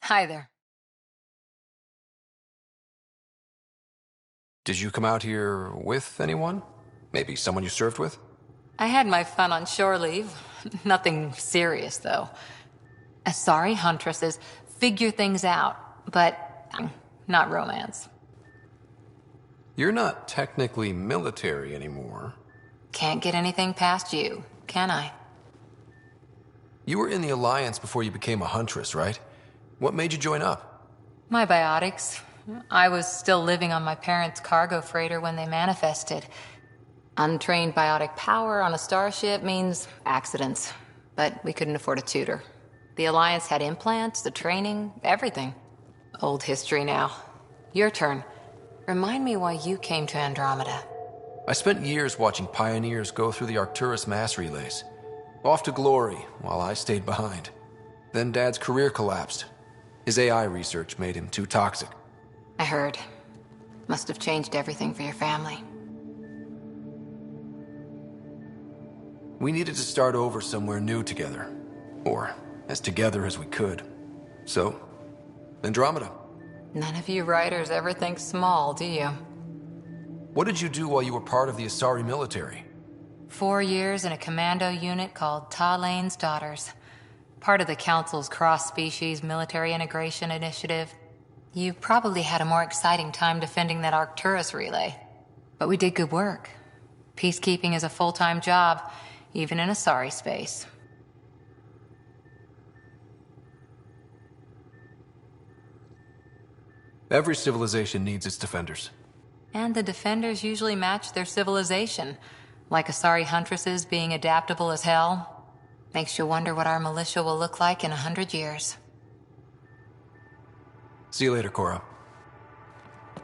Hi there. Did you come out here with anyone? Maybe someone you served with? I had my fun on shore leave. Nothing serious, though. Sorry, huntresses figure things out, but not romance. You're not technically military anymore. Can't get anything past you, can I? You were in the Alliance before you became a huntress, right? What made you join up? My biotics. I was still living on my parents' cargo freighter when they manifested. Untrained biotic power on a starship means accidents, but we couldn't afford a tutor. The Alliance had implants, the training, everything. Old history now. Your turn. Remind me why you came to Andromeda. I spent years watching pioneers go through the Arcturus mass relays. Off to glory, while I stayed behind. Then Dad's career collapsed. His AI research made him too toxic. I heard. Must have changed everything for your family. We needed to start over somewhere new together. Or as together as we could. So, Andromeda. None of you writers ever think small, do you? What did you do while you were part of the Asari military? 4 years in a commando unit called Ta Lane's Daughters. Part of the Council's cross-species military integration initiative. You probably had a more exciting time defending that Arcturus relay. But we did good work. Peacekeeping is a full-time job, even in Asari space. Every civilization needs its defenders. And the defenders usually match their civilization. Like Asari huntresses being adaptable as hell. Makes you wonder what our militia will look like in 100 years. See you later, Cora.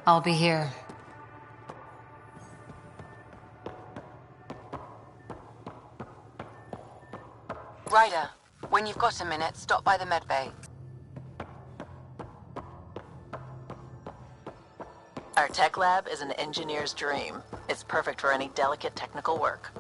I'll be here. Ryder, when you've got a minute, stop by the medbay. Our tech lab is an engineer's dream. It's perfect for any delicate technical work.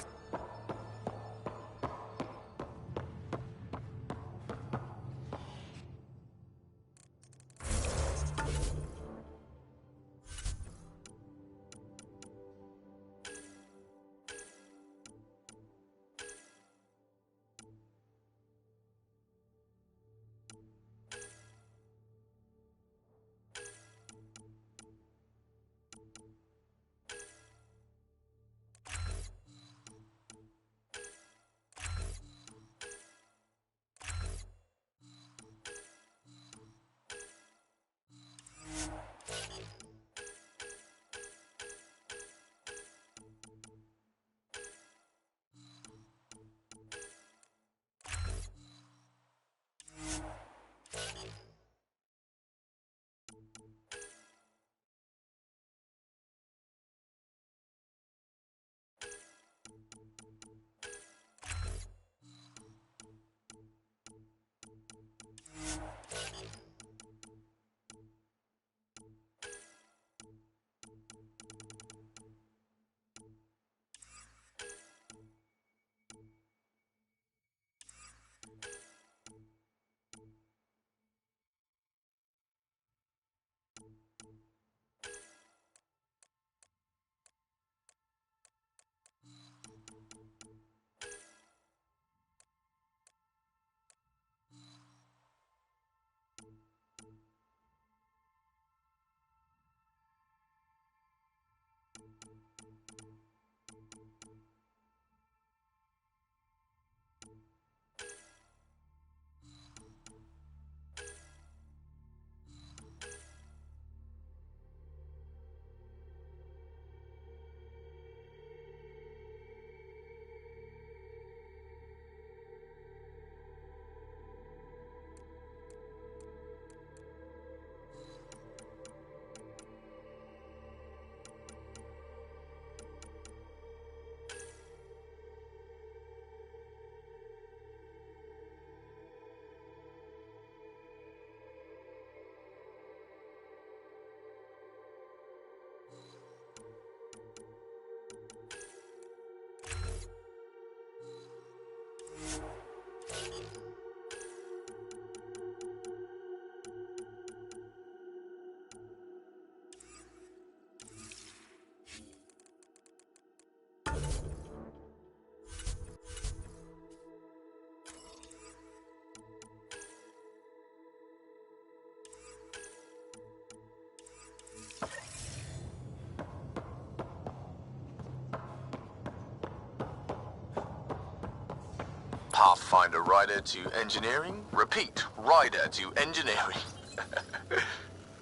Pathfinder rider to engineering. Repeat, rider to engineering.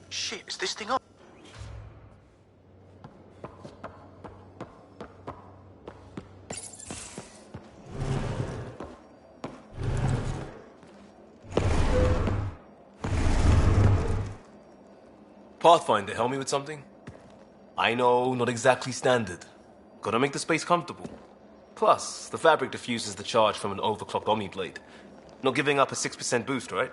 Shit, is this thing on? Pathfinder, help me with something? I know, not exactly standard. Gotta make the space comfortable. Plus, the fabric diffuses the charge from an overclocked Omni blade. Not giving up a 6% boost, right?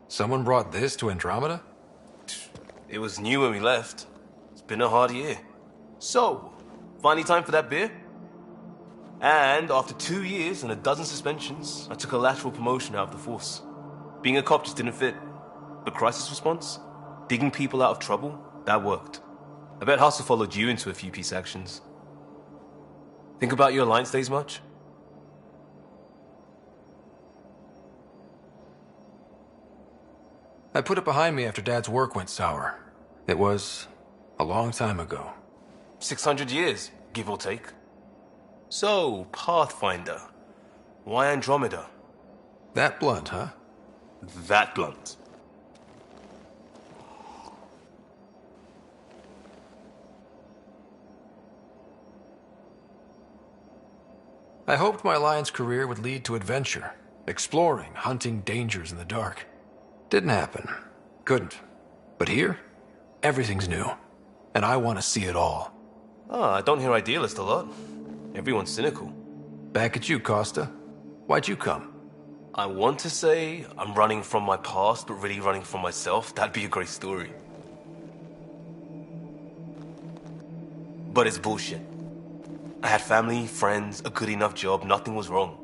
Someone brought this to Andromeda? It was new when we left. It's been a hard year. So, finally time for that beer? And after 2 years and a dozen suspensions, I took a lateral promotion out of the force. Being a cop just didn't fit. But crisis response? Digging people out of trouble? That worked. I bet Hustle followed you into a few peace actions. Think about your Alliance days much? I put it behind me after Dad's work went sour. It was a long time ago. 600 years, give or take. So, Pathfinder. Why Andromeda? That blunt, huh? That blunt. I hoped my Alliance career would lead to adventure, exploring, hunting dangers in the dark. Didn't happen. Couldn't. But here, everything's new. And I want to see it all. I don't hear idealist a lot. Everyone's cynical. Back at you, Costa. Why'd you come? I want to say I'm running from my past, but really running from myself. That'd be a great story. But it's bullshit. I had family, friends, a good enough job, nothing was wrong.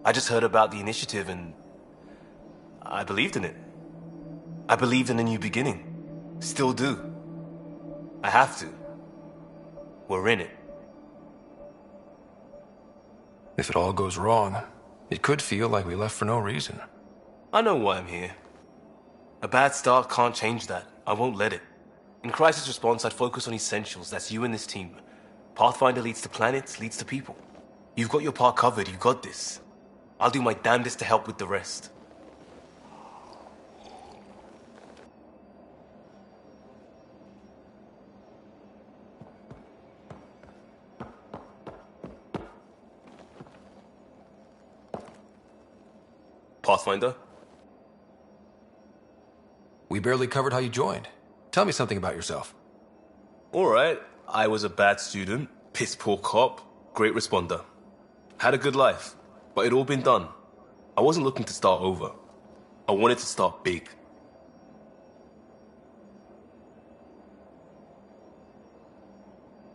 I just heard about the initiative and I believed in it. I believed in a new beginning. Still do. I have to. We're in it. If it all goes wrong, it could feel like we left for no reason. I know why I'm here. A bad start can't change that. I won't let it. In crisis response, I'd focus on essentials. That's you and this team. Pathfinder leads to planets, leads to people. You've got your part covered. You got this. I'll do my damnedest to help with the rest. Pathfinder? We barely covered how you joined. Tell me something about yourself. Alright, I was a bad student, piss poor cop, great responder. Had a good life, but it'd all been done. I wasn't looking to start over. I wanted to start big.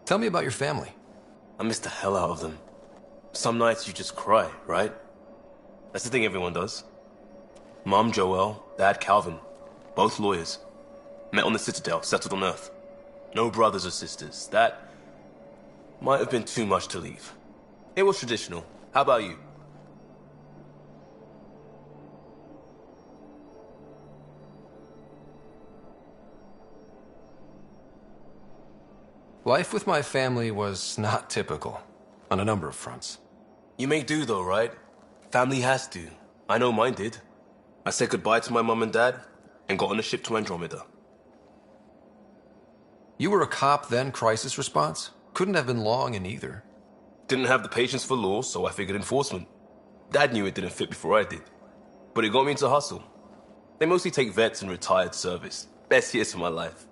Tell me about your family. I missed the hell out of them. Some nights you just cry, right? That's the thing everyone does. Mom Joelle, Dad Calvin, both lawyers. Met on the Citadel, settled on Earth. No brothers or sisters. That might have been too much to leave. It was traditional. How about you? Life with my family was not typical, on a number of fronts. You make do though, right? Family has to. I know mine did. I said goodbye to my mum and dad, and got on a ship to Andromeda. You were a cop then, crisis response? Couldn't have been long in either. Didn't have the patience for law, so I figured enforcement. Dad knew it didn't fit before I did. But it got me into hustle. They mostly take vets and retired service. Best years of my life.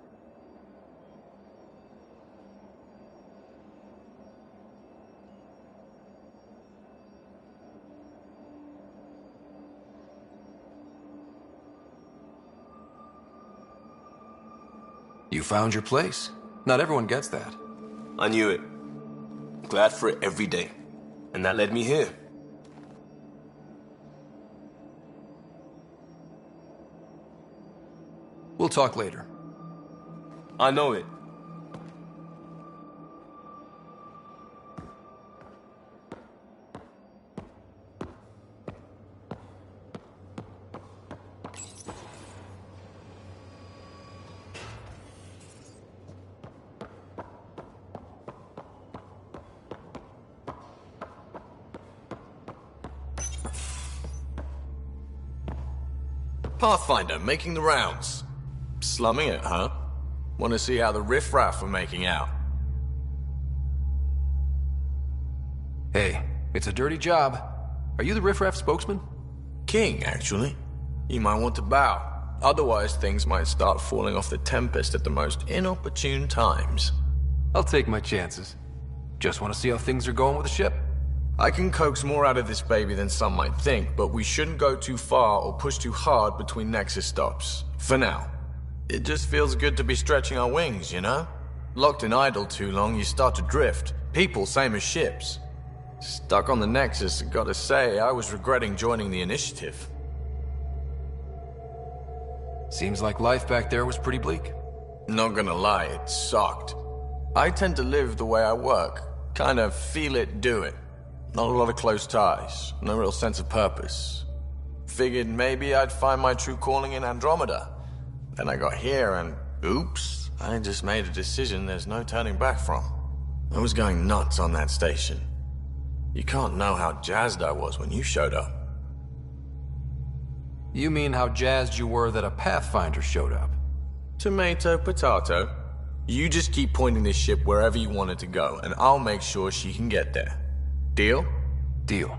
You found your place. Not everyone gets that. I knew it. Glad for it every day. And that led me here. We'll talk later. I know it. Pathfinder making the rounds. Slumming it, huh? Want to see how the riffraff are making out? Hey, it's a dirty job. Are you the riffraff spokesman? King, actually. You might want to bow. Otherwise, things might start falling off the Tempest at the most inopportune times. I'll take my chances. Just want to see how things are going with the ship. I can coax more out of this baby than some might think, but we shouldn't go too far or push too hard between Nexus stops. For now. It just feels good to be stretching our wings, you know? Locked in idle too long, you start to drift. People, same as ships. Stuck on the Nexus, gotta say, I was regretting joining the initiative. Seems like life back there was pretty bleak. Not gonna lie, it sucked. I tend to live the way I work. Kind of feel it, do it. Not a lot of close ties, no real sense of purpose. Figured maybe I'd find my true calling in Andromeda. Then I got here and, oops, I just made a decision there's no turning back from. I was going nuts on that station. You can't know how jazzed I was when you showed up. You mean how jazzed you were that a Pathfinder showed up? Tomato, potato. You just keep pointing this ship wherever you want it to go, and I'll make sure she can get there. Deal? Deal.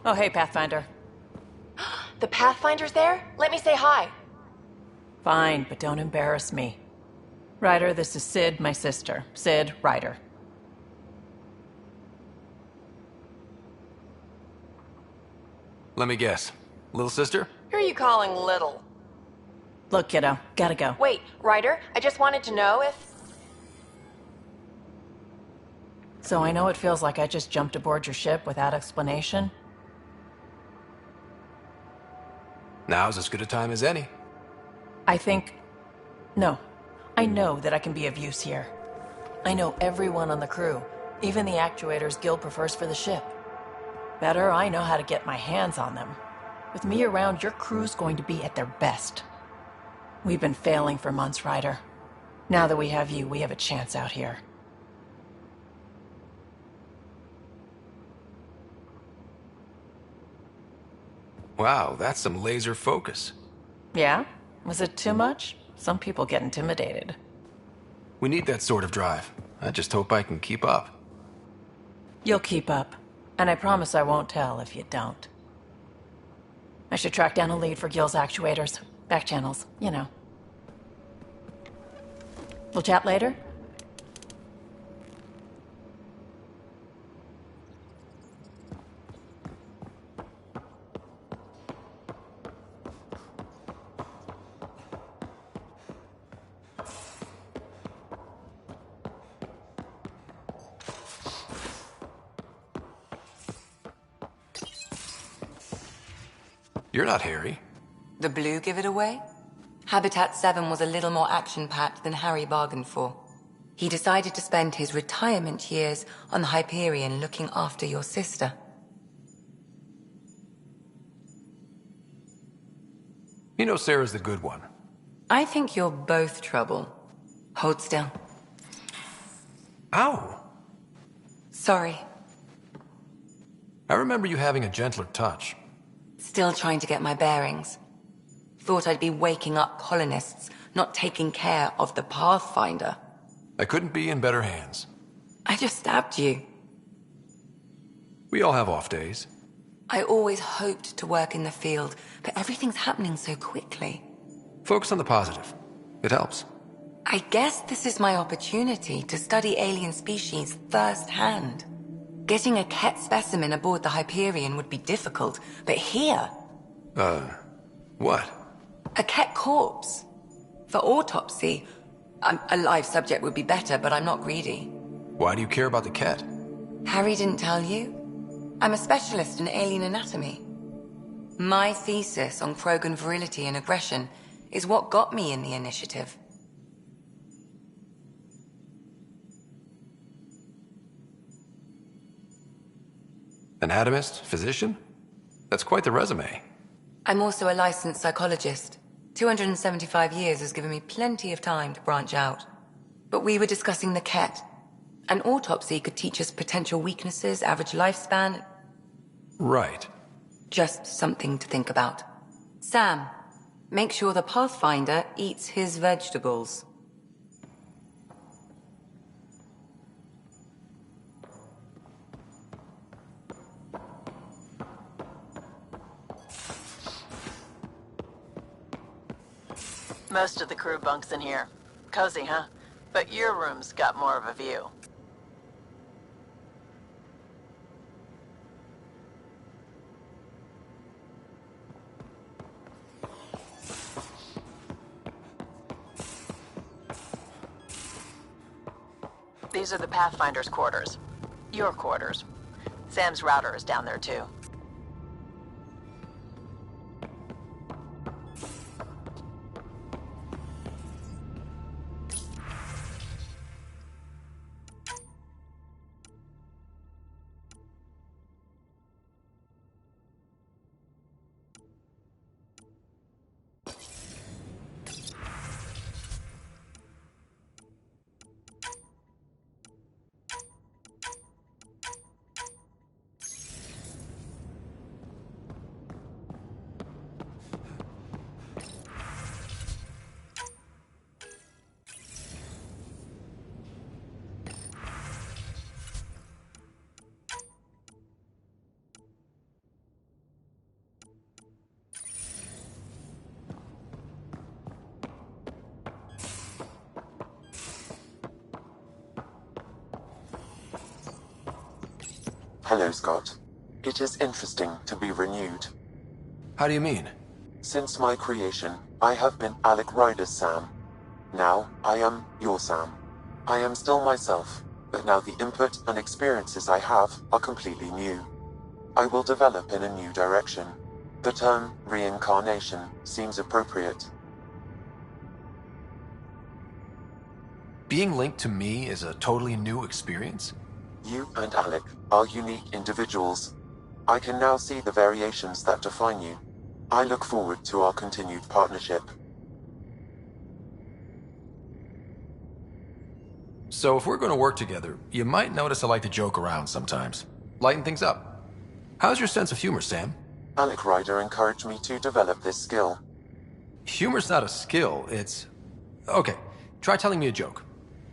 Oh, hey, Pathfinder. The Pathfinder's there? Let me say hi. Fine, but don't embarrass me. Ryder, this is Sid, my sister. Sid, Ryder. Let me guess. Little sister? Who are you calling little? Look, kiddo, gotta go. Wait, Ryder, I just wanted to know if... So I know it feels like I just jumped aboard your ship without explanation. Now's as good a time as any. No. I know that I can be of use here. I know everyone on the crew, even the actuators Guild prefers for the ship. Better, I know how to get my hands on them. With me around, your crew's going to be at their best. We've been failing for months, Ryder. Now that we have you, we have a chance out here. Wow, that's some laser focus. Yeah? Was it too much? Some people get intimidated. We need that sort of drive. I just hope I can keep up. You'll keep up. And I promise I won't tell if you don't. I should track down a lead for Gil's actuators. Back channels, you know. We'll chat later? You're not Harry. The blue give it away? Habitat 7 was a little more action-packed than Harry bargained for. He decided to spend his retirement years on the Hyperion looking after your sister. You know Sarah's the good one. I think you're both trouble. Hold still. Ow! Sorry. I remember you having a gentler touch. Still trying to get my bearings. Thought I'd be waking up colonists, not taking care of the Pathfinder. I couldn't be in better hands. I just stabbed you. We all have off days. I always hoped to work in the field, but everything's happening so quickly. Focus on the positive. It helps. I guess this is my opportunity to study alien species firsthand. Getting a Ket specimen aboard the Hyperion would be difficult, but here... What? A Ket corpse. For autopsy, a live subject would be better, but I'm not greedy. Why do you care about the cat? Harry didn't tell you? I'm a specialist in alien anatomy. My thesis on Krogan virility and aggression is what got me in the initiative. Anatomist? Physician? That's quite the resume. I'm also a licensed psychologist. 275 years has given me plenty of time to branch out. But we were discussing the Ket. An autopsy could teach us potential weaknesses, average lifespan. Right. Just something to think about. Sam, make sure the Pathfinder eats his vegetables. Most of the crew bunks in here. Cozy, huh? But your room's got more of a view. These are the Pathfinder's quarters. Your quarters. Sam's router is down there too. Hello, Scott. It is interesting to be renewed. How do you mean? Since my creation, I have been Alec Ryder's Sam. Now, I am your Sam. I am still myself, but now the input and experiences I have are completely new. I will develop in a new direction. The term reincarnation seems appropriate. Being linked to me is a totally new experience? You and Alec are unique individuals. I can now see the variations that define you. I look forward to our continued partnership. So if we're going to work together, you might notice I like to joke around sometimes. Lighten things up. How's your sense of humor, Sam? Alec Ryder encouraged me to develop this skill. Humor's not a skill, it's... Okay, try telling me a joke.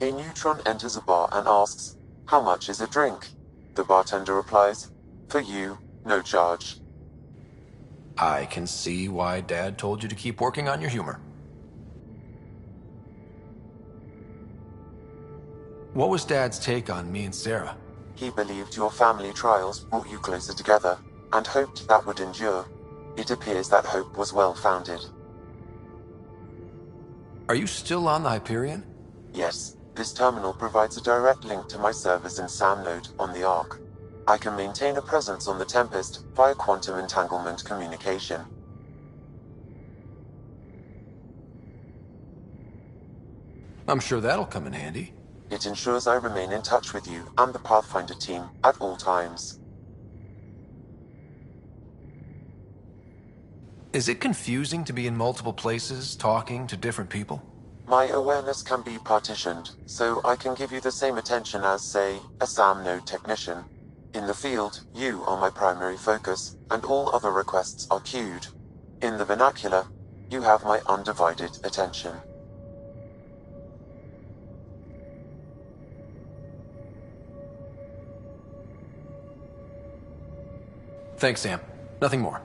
A neutron enters a bar and asks, "How much is a drink?" The bartender replies, "For you, no charge." I can see why Dad told you to keep working on your humor. What was Dad's take on me and Sarah? He believed your family trials brought you closer together, and hoped that would endure. It appears that hope was well-founded. Are you still on the Hyperion? Yes, this terminal provides a direct link to my servers in Sam Node on the Ark. I can maintain a presence on the Tempest via quantum entanglement communication. I'm sure that'll come in handy. It ensures I remain in touch with you and the Pathfinder team at all times. Is it confusing to be in multiple places, talking to different people? My awareness can be partitioned, so I can give you the same attention as, say, a SAM node technician. In the field, you are my primary focus, and all other requests are queued. In the vernacular, you have my undivided attention. Thanks, Sam. Nothing more.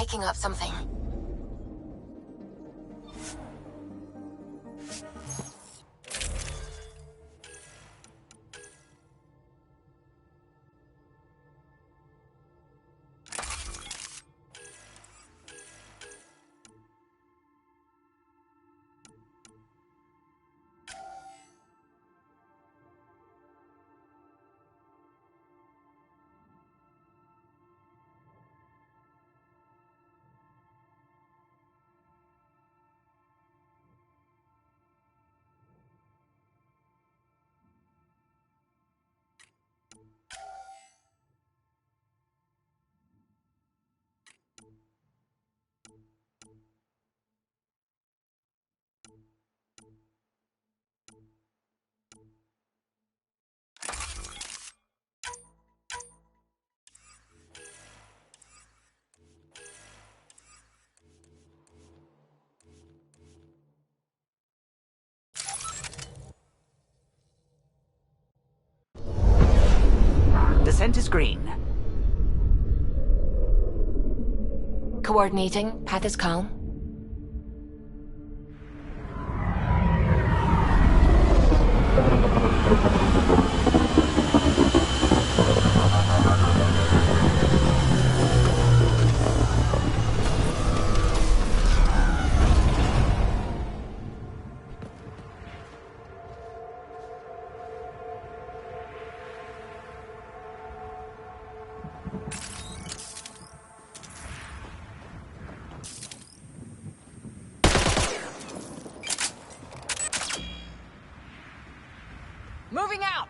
picking up something. Descent is green. Coordinating. Path is calm. Moving out!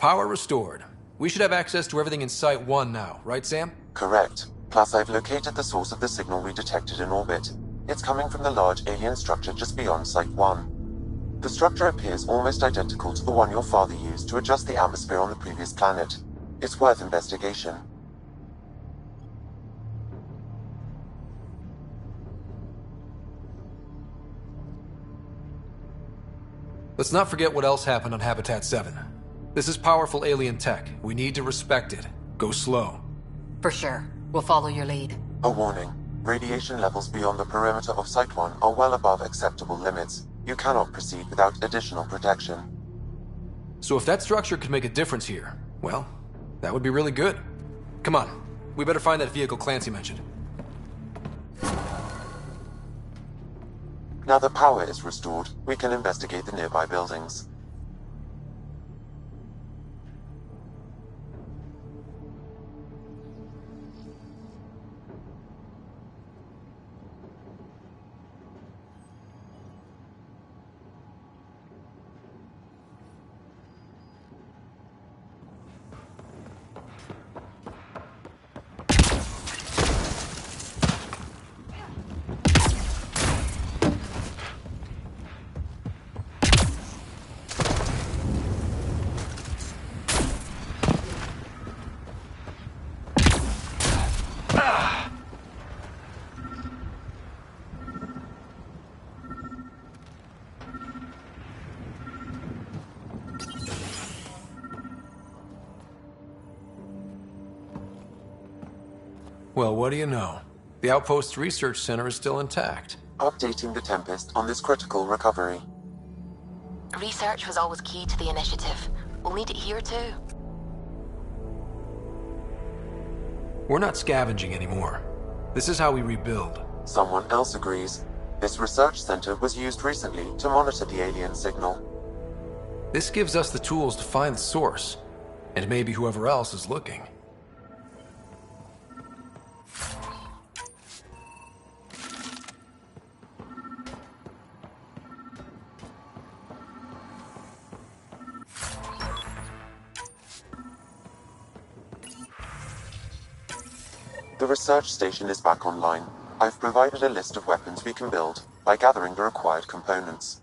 Power restored. We should have access to everything in Site 1 now, right, Sam? Correct. Plus, I've located the source of the signal we detected in orbit. It's coming from the large alien structure just beyond Site 1. The structure appears almost identical to the one your father used to adjust the atmosphere on the previous planet. It's worth investigation. Let's not forget what else happened on Habitat 7. This is powerful alien tech. We need to respect it. Go slow. For sure. We'll follow your lead. A warning. Radiation levels beyond the perimeter of Site 1 are well above acceptable limits. You cannot proceed without additional protection. So if that structure could make a difference here, well, that would be really good. Come on. We better find that vehicle Clancy mentioned. Now the power is restored, we can investigate the nearby buildings. Well, what do you know? The Outpost's research center is still intact. Updating the Tempest on this critical recovery. Research was always key to the initiative. We'll need it here too. We're not scavenging anymore. This is how we rebuild. Someone else agrees. This research center was used recently to monitor the alien signal. This gives us the tools to find the source. And maybe whoever else is looking. The research station is back online. I've provided a list of weapons we can build by gathering the required components.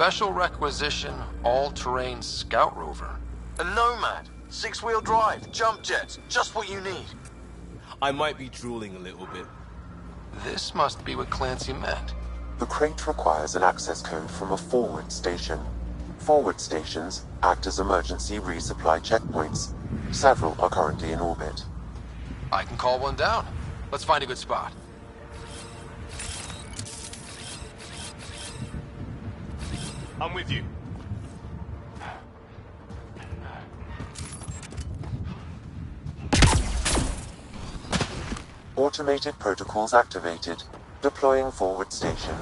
Special requisition, all-terrain scout rover. A Nomad, 6-wheel drive, jump jets, just what you need. I might be drooling a little bit. This must be what Clancy meant. The crate requires an access code from a forward station. Forward stations act as emergency resupply checkpoints. Several are currently in orbit. I can call one down. Let's find a good spot. I'm with you. Automated protocols activated. Deploying forward station.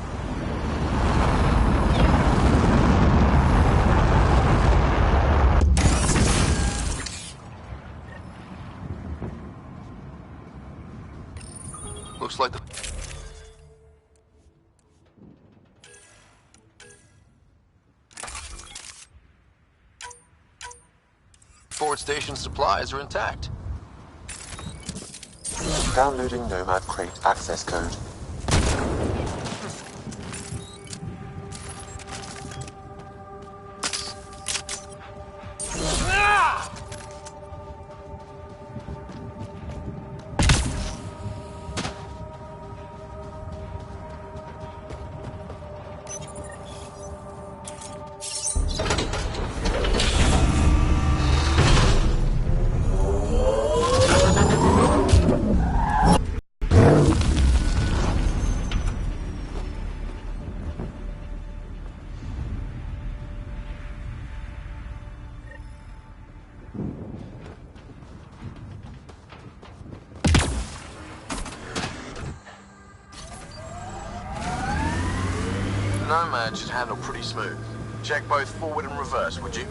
Looks like the... forward station supplies are intact. Downloading Nomad Crate access code. Nomad should handle pretty smooth. Check both forward and reverse, would you?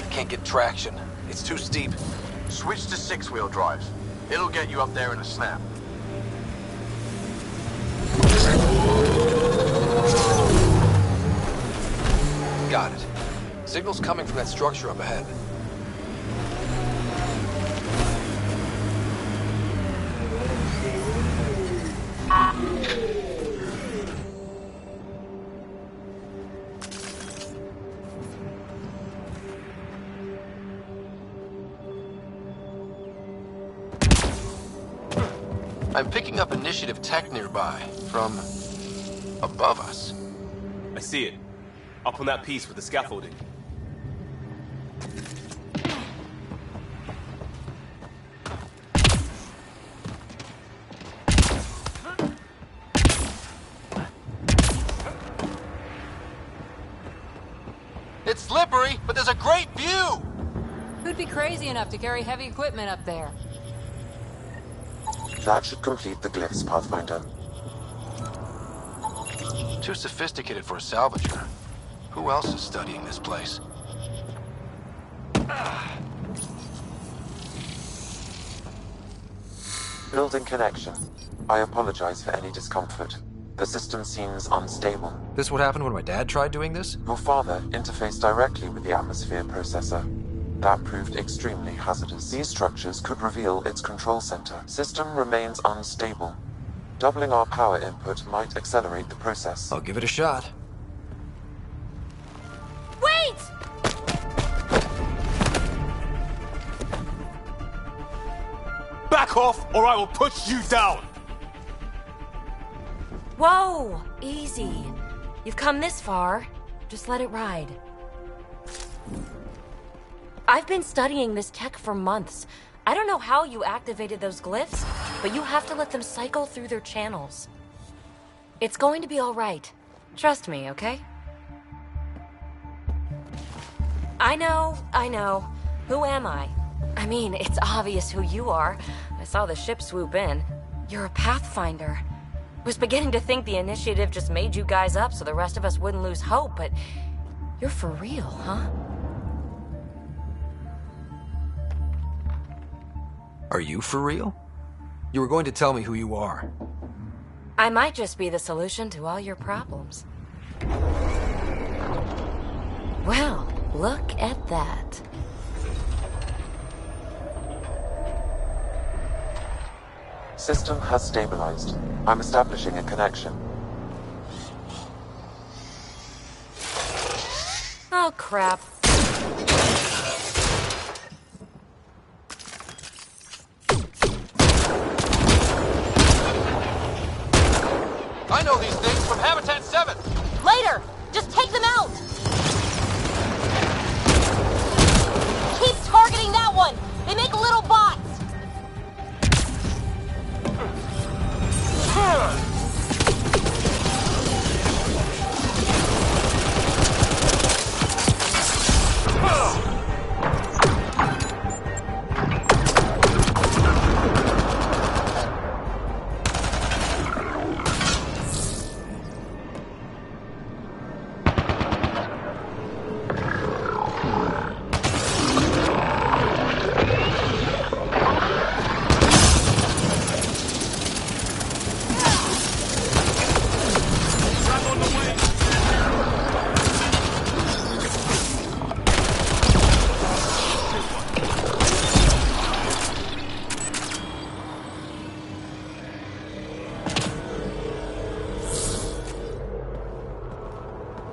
Can't get traction. It's too steep. Switch to six-wheel drive. It'll get you up there in a snap. Got it. Signal's coming from that structure up ahead. I'm picking up initiative tech nearby, from above us. I see it. Up on that piece with the scaffolding. It's slippery, but there's a great view! Who'd be crazy enough to carry heavy equipment up there? That should complete the glyphs, Pathfinder. Too sophisticated for a salvager. Who else is studying this place? Building connection. I apologize for any discomfort. The system seems unstable. This what happened when my dad tried doing this? Your father interfaced directly with the atmosphere processor. That proved extremely hazardous. These structures could reveal its control center. System remains unstable. Doubling our power input might accelerate the process. I'll give it a shot. Wait! Back off, or I will push you down! Whoa! Easy. You've come this far. Just let it ride. I've been studying this tech for months. I don't know how you activated those glyphs, but you have to let them cycle through their channels. It's going to be all right. Trust me, okay? I know. Who am I? I mean, it's obvious who you are. I saw the ship swoop in. You're a Pathfinder. Was beginning to think the initiative just made you guys up so the rest of us wouldn't lose hope, but you're for real, huh? Are you for real? You were going to tell me who you are. I might just be the solution to all your problems. Well, look at that. System has stabilized. I'm establishing a connection. Oh, crap. I know these things from Habitat 7! Later! Just take them out! Keep targeting that one! They make little bots!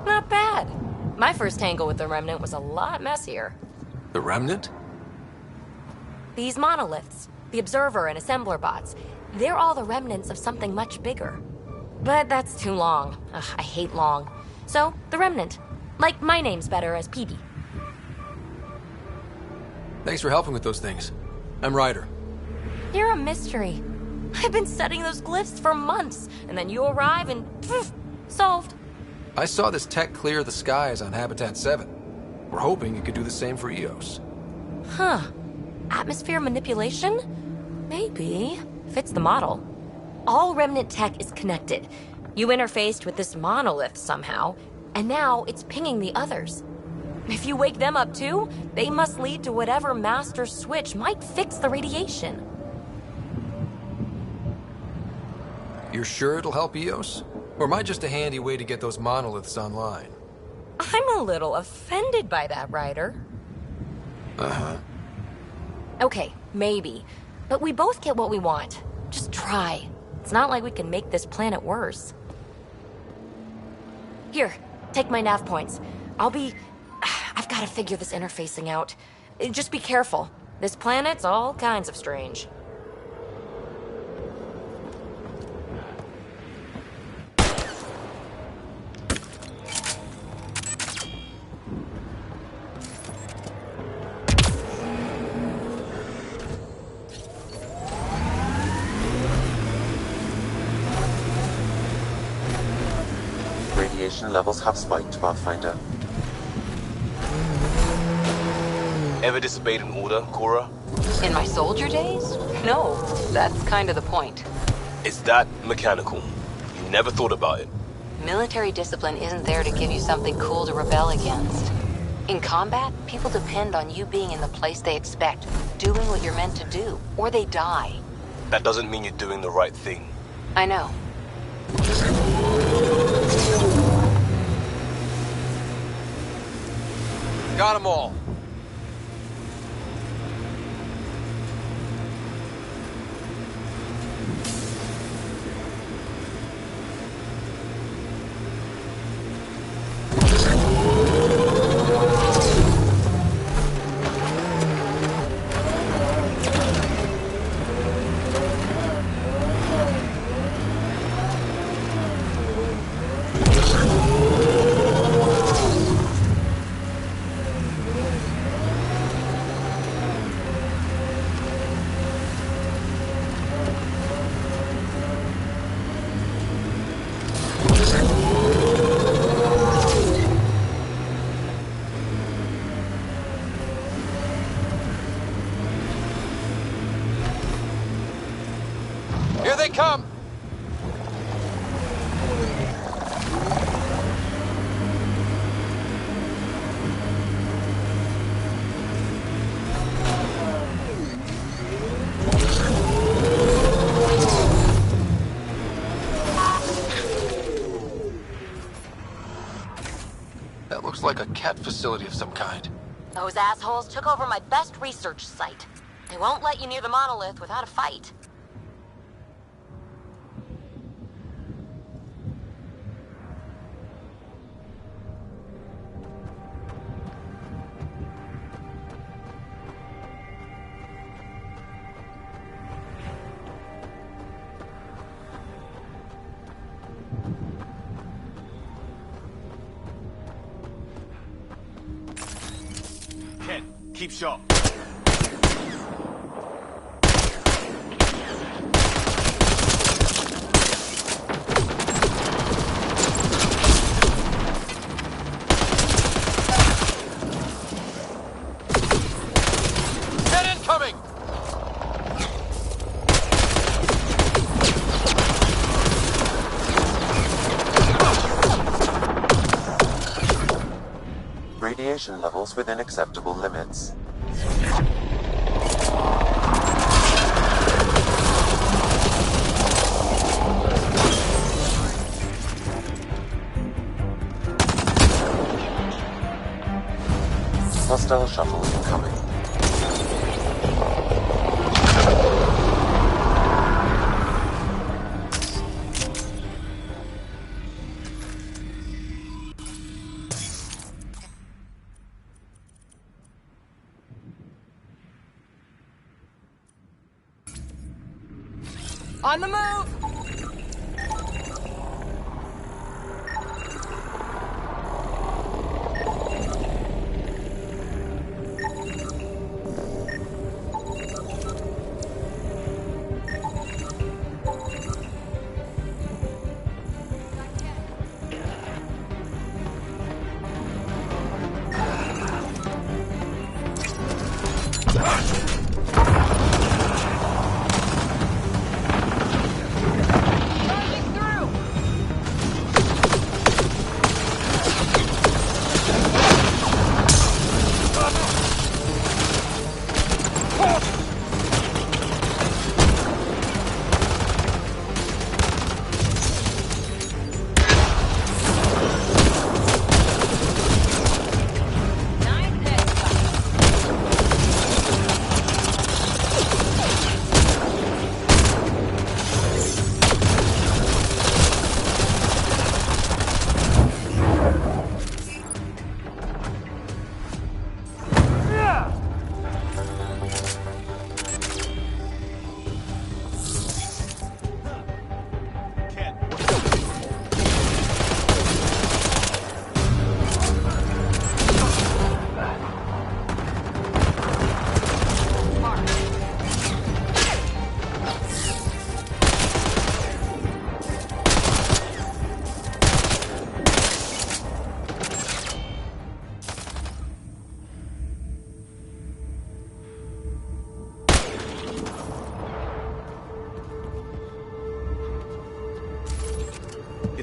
Not bad. My first tangle with the Remnant was a lot messier. The Remnant? These monoliths, the Observer and Assembler bots, they're all the remnants of something much bigger. But that's too long. Ugh, I hate long. So, the Remnant. Like, my name's better as Petey. Thanks for helping with those things. I'm Ryder. You're a mystery. I've been studying those glyphs for months, and then you arrive and poof, solved. I saw this tech clear the skies on Habitat 7. We're hoping it could do the same for EOS. Huh. Atmosphere manipulation? Maybe. Fits the model. All Remnant tech is connected. You interfaced with this monolith somehow, and now it's pinging the others. If you wake them up too, they must lead to whatever master switch might fix the radiation. You're sure it'll help EOS? Or am I just a handy way to get those monoliths online? I'm a little offended by that, Ryder. Uh-huh. Okay, maybe. But we both get what we want. Just try. It's not like we can make this planet worse. Here, take my nav points. I've got to figure this interfacing out. Just be careful. This planet's all kinds of strange. Radiation levels have spiked, Pathfinder. Ever disobeyed an order, Cora? In my soldier days? No, that's kind of the point. It's that mechanical. You never thought about it. Military discipline isn't there to give you something cool to rebel against. In combat, people depend on you being in the place they expect, doing what you're meant to do, or they die. That doesn't mean you're doing the right thing. I know. Got 'em all. Here they come! That looks like a cat facility of some kind. Those assholes took over my best research site. They won't let you near the monolith without a fight. Keep sharp. Get incoming! Radiation levels within acceptable limits. Hostile shuttle incoming. On the move!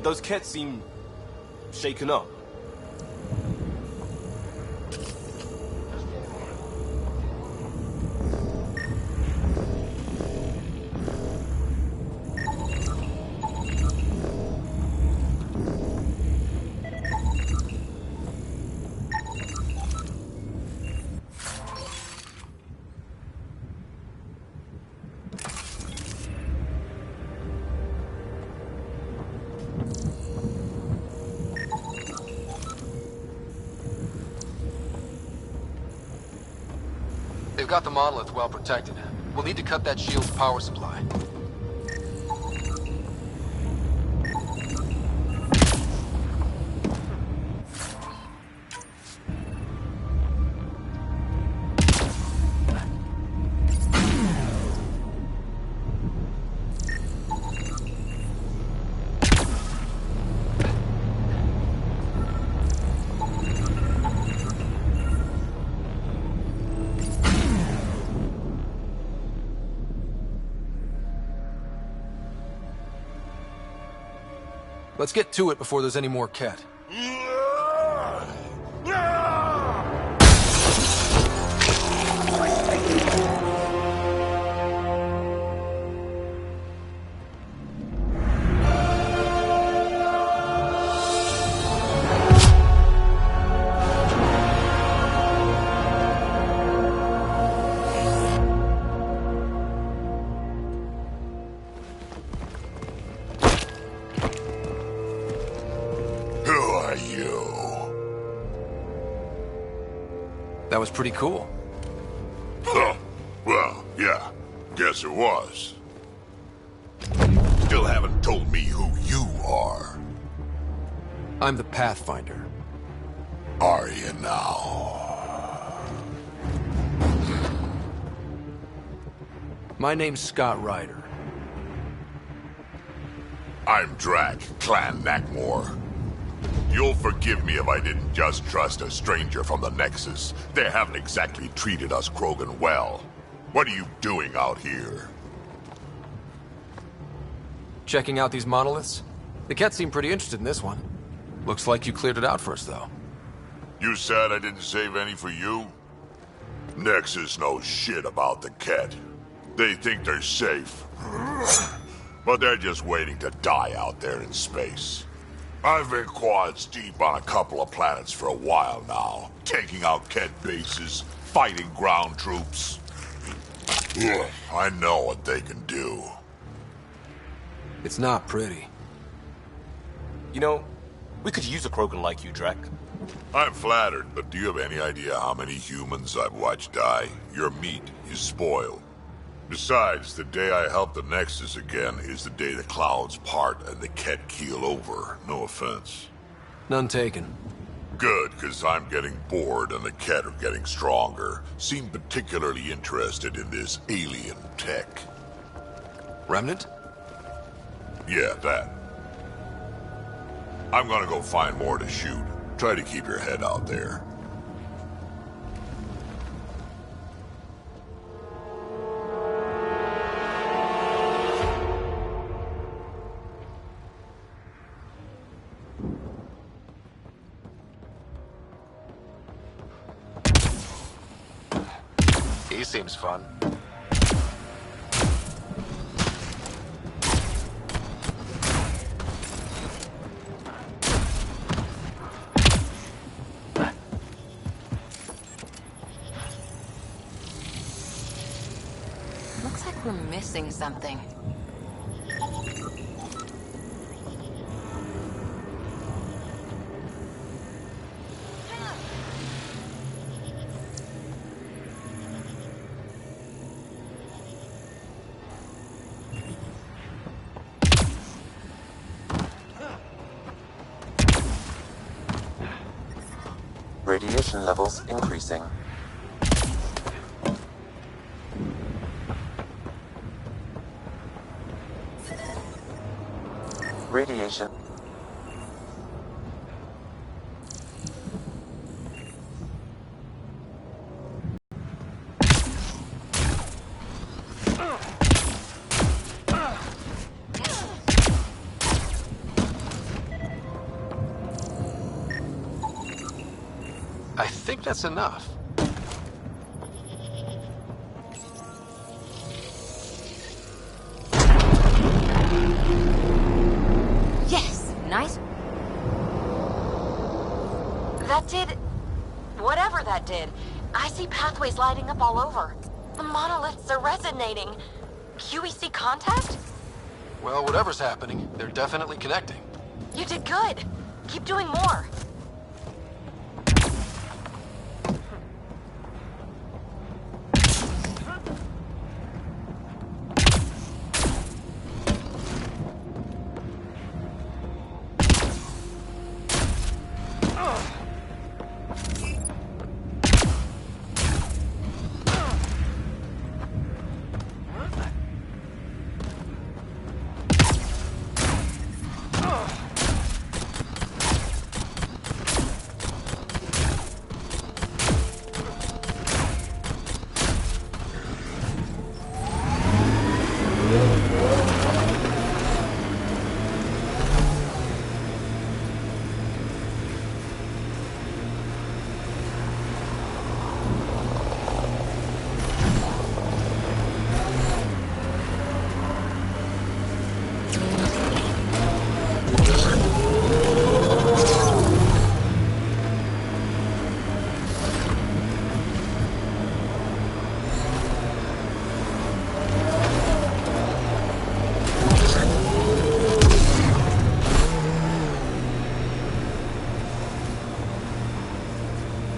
Those Kets seem shaken up. They've got the monolith well protected. We'll need to cut that shield's power supply. Let's get to it before there's any more Ket. That was pretty cool. Huh. Well, yeah. Guess it was. Still haven't told me who you are. I'm the Pathfinder. Are you now? My name's Scott Ryder. I'm Drac, Clan Nakmor. You'll forgive me if I didn't just trust a stranger from the Nexus. They haven't exactly treated us Krogan well. What are you doing out here? Checking out these monoliths? The Ket seem pretty interested in this one. Looks like you cleared it out for us, though. You said I didn't save any for you? Nexus knows shit about the Ket. They think they're safe. But they're just waiting to die out there in space. I've been quads deep on a couple of planets for a while now, taking out Ket bases, fighting ground troops. I know what they can do. It's not pretty. You know, we could use a Krogan like you, Drac. I'm flattered, but do you have any idea how many humans I've watched die? Your meat is spoiled. Besides, the day I help the Nexus again is the day the clouds part and the Ket keel over. No offense. None taken. Good, because I'm getting bored and the Ket are getting stronger. Seem particularly interested in this alien tech. Remnant? Yeah, that. I'm gonna go find more to shoot. Try to keep your head out there. He seems fun. Looks like we're missing something. Radiation levels increasing. Radiation. I think that's enough. Yes! Nice. That did... whatever that did. I see pathways lighting up all over. The monoliths are resonating. QEC contact? Well, whatever's happening, they're definitely connecting. You did good. Keep doing more.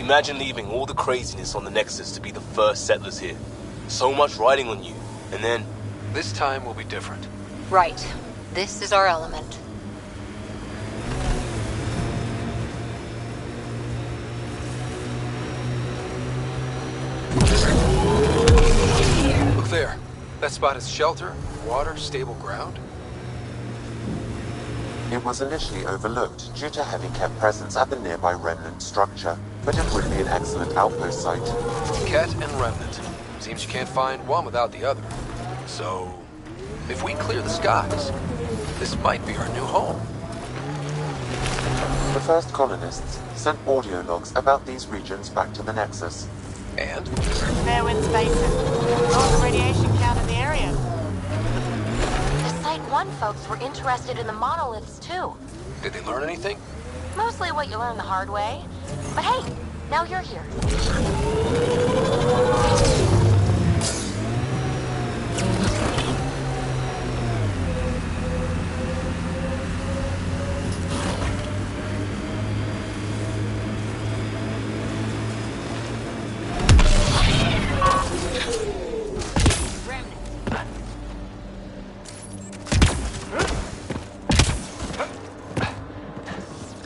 Imagine leaving all the craziness on the Nexus to be the first settlers here. So much riding on you, and then... This time will be different. Right. This is our element. Look there. That spot is shelter, water, stable ground? It was initially overlooked due to heavy Ket presence at the nearby remnant structure, but it would be an excellent outpost site. Ket and remnant. Seems you can't find one without the other. So, if we clear the skies, this might be our new home. The first colonists sent audio logs about these regions back to the Nexus. And? Fair winds basin. Lower the radiation count in the area. The Site 1 folks were interested in the monoliths, too. Did they learn anything? Mostly what you learn the hard way. But hey, now you're here.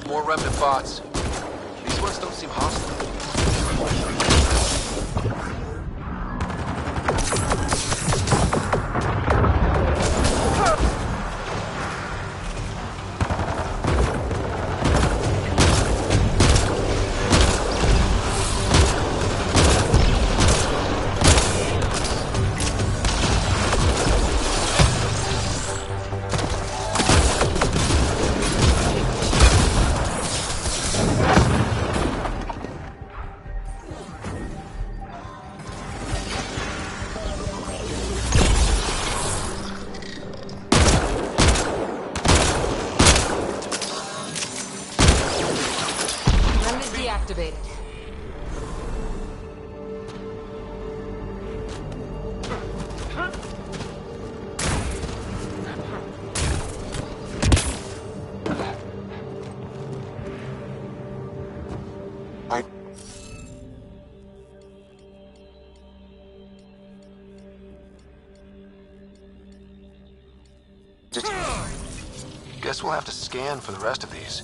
More remnant bots. These ones don't seem hostile. Activated. Guess we'll have to scan for the rest of these.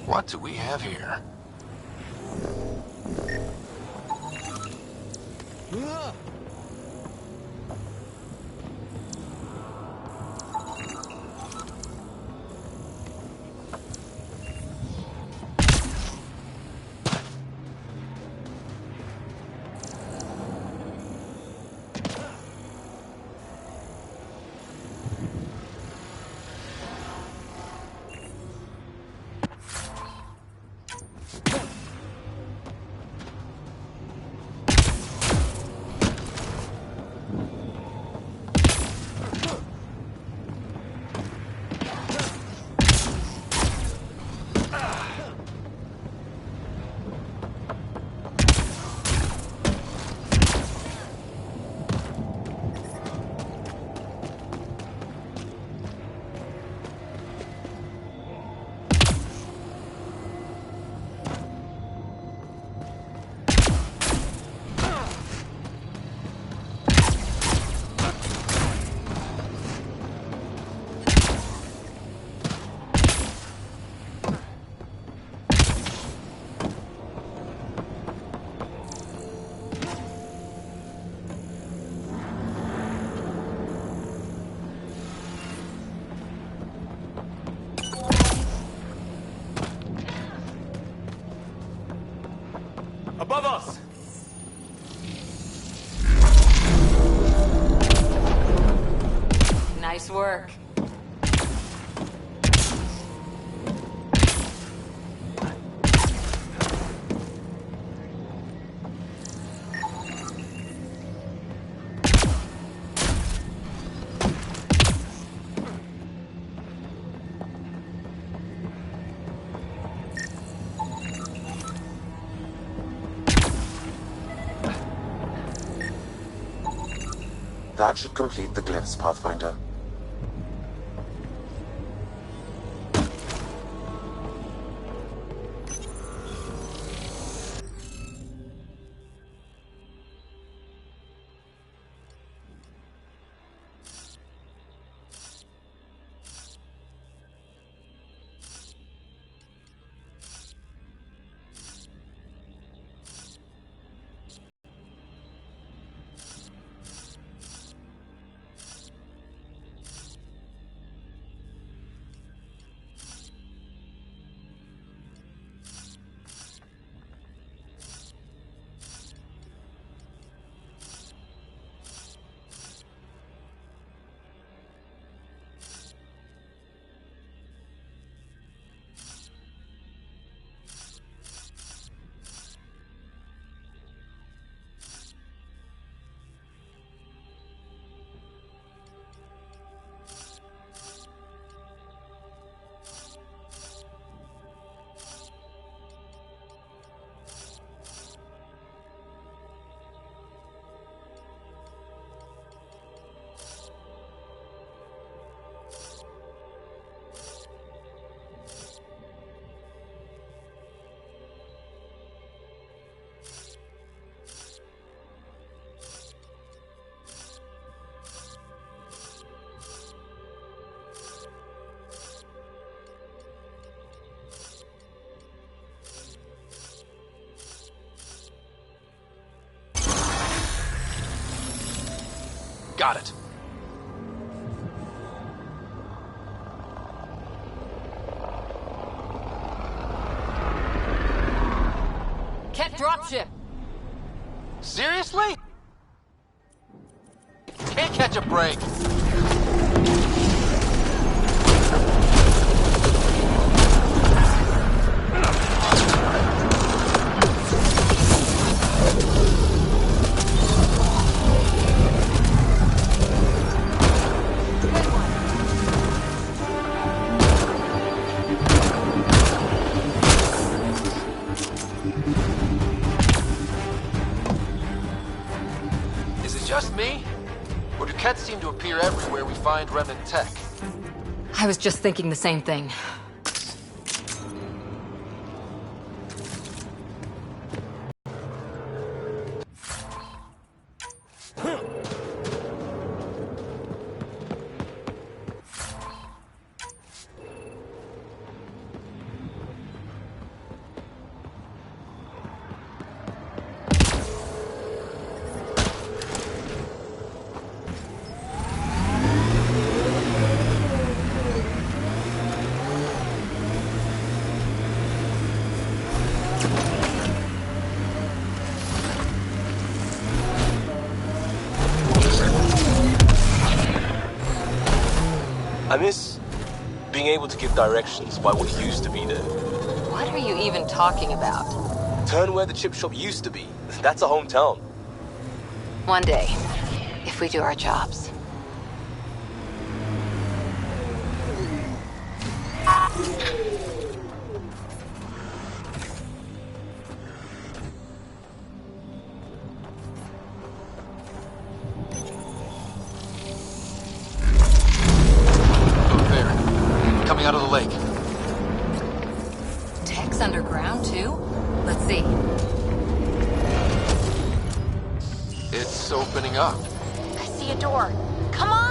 What do we have here? Above us! Nice work. That should complete the glyphs, Pathfinder. Got it. Ket dropship. Seriously? Can't catch a break. Is it just me? Or do Kets seem to appear everywhere we find remnant tech? I was just thinking the same thing. I miss being able to give directions by what used to be there. What are you even talking about? Turn where the chip shop used to be. That's a hometown. One day, if we do our jobs. There. Coming out of the lake. Tech's underground, too? Let's see. It's opening up. I see a door. Come on!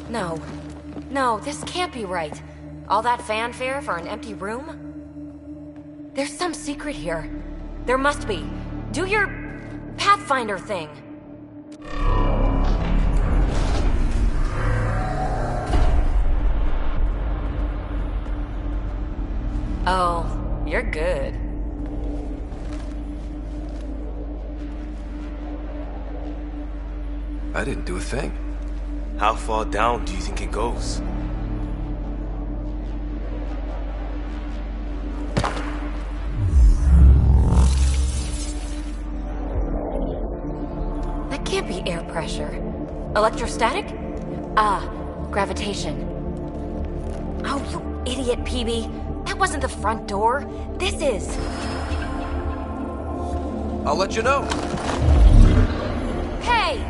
No. No, this can't be right. All that fanfare for an empty room? There's some secret here. There must be. Do your Pathfinder thing. Oh, you're good. I didn't do a thing. How far down do you think it goes? That can't be air pressure. Electrostatic? Ah, gravitation. Oh, you idiot, PB. That wasn't the front door. This is. I'll let you know. Hey!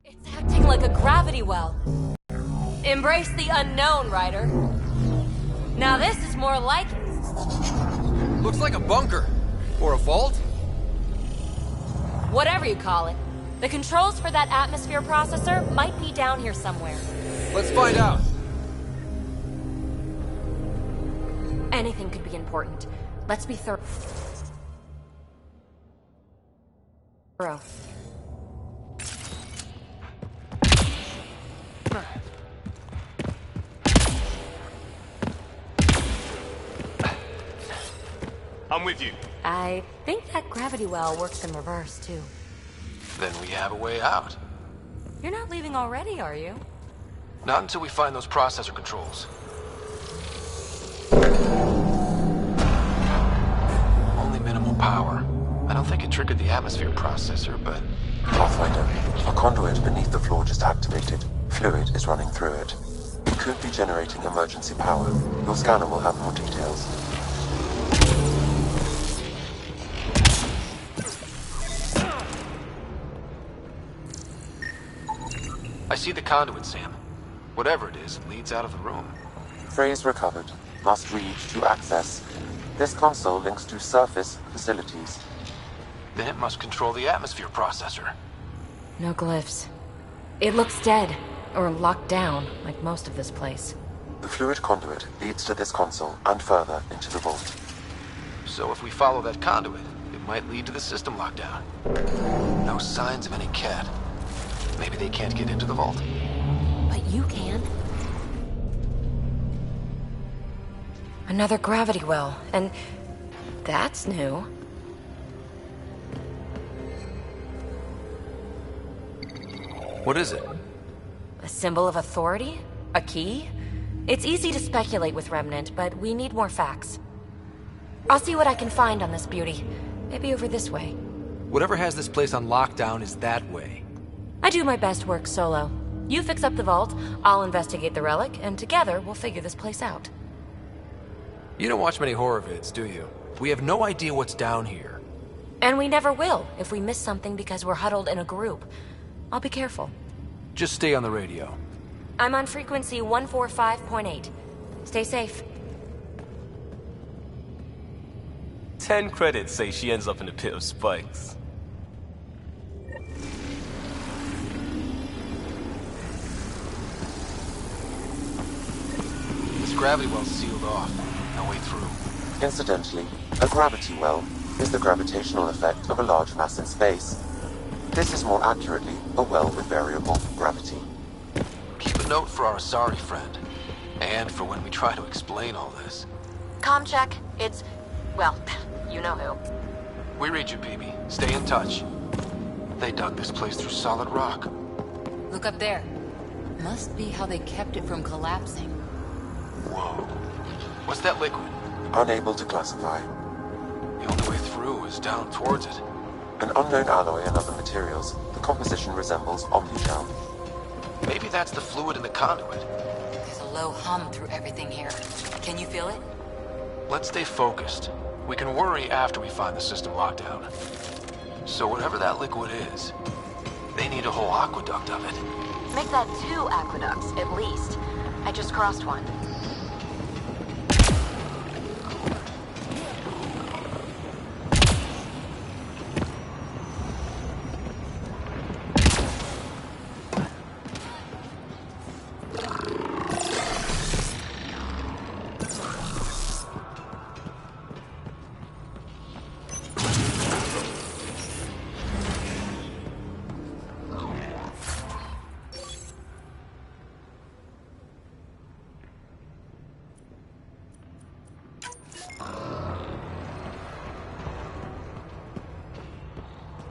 It's acting like a gravity well. Embrace the unknown, Ryder. Now this is more like it. Looks like a bunker. Or a vault? Whatever you call it. The controls for that atmosphere processor might be down here somewhere. Let's find out. Anything could be important. Let's be thorough. I'm with you. I think that gravity well works in reverse, too. Then we have a way out. You're not leaving already, are you? Not until we find those processor controls. Only minimal power. I don't think it triggered the atmosphere processor, but... Pathfinder, a conduit beneath the floor just activated. Fluid is running through it. It could be generating emergency power. Your scanner will have more details. I see the conduit, Sam. Whatever it is, it leads out of the room. Phrase recovered. Must read to access. This console links to surface facilities. Then it must control the atmosphere processor. No glyphs. It looks dead, or locked down, like most of this place. The fluid conduit leads to this console and further into the vault. So if we follow that conduit, it might lead to the system lockdown. No signs of any cat. Maybe they can't get into the vault. But you can. Another gravity well, and that's new. What is it? A symbol of authority? A key? It's easy to speculate with Remnant, but we need more facts. I'll see what I can find on this beauty. Maybe over this way. Whatever has this place on lockdown is that way. I do my best work solo. You fix up the vault, I'll investigate the relic, and together we'll figure this place out. You don't watch many horror vids, do you? We have no idea what's down here. And we never will if we miss something because we're huddled in a group. I'll be careful. Just stay on the radio. I'm on frequency 145.8. Stay safe. 10 credits say she ends up in a pit of spikes. This gravity well's sealed off. No way through. Incidentally, a gravity well is the gravitational effect of a large mass in space. This is more accurately a well with variable gravity. Keep a note for our sorry friend. And for when we try to explain all this. Comm check. It's... well, you know who. We read you, PB. Stay in touch. They dug this place through solid rock. Look up there. Must be how they kept it from collapsing. Whoa. What's that liquid? Unable to classify. The only way through is down towards it. An unknown alloy and other materials. The composition resembles omnigel. Maybe that's the fluid in the conduit. There's low hum through everything here. Can you feel it? Let's stay focused. We can worry after we find the system lockdown. So whatever that liquid is, they need a whole aqueduct of it. Make that 2 aqueducts, at least. I just crossed one.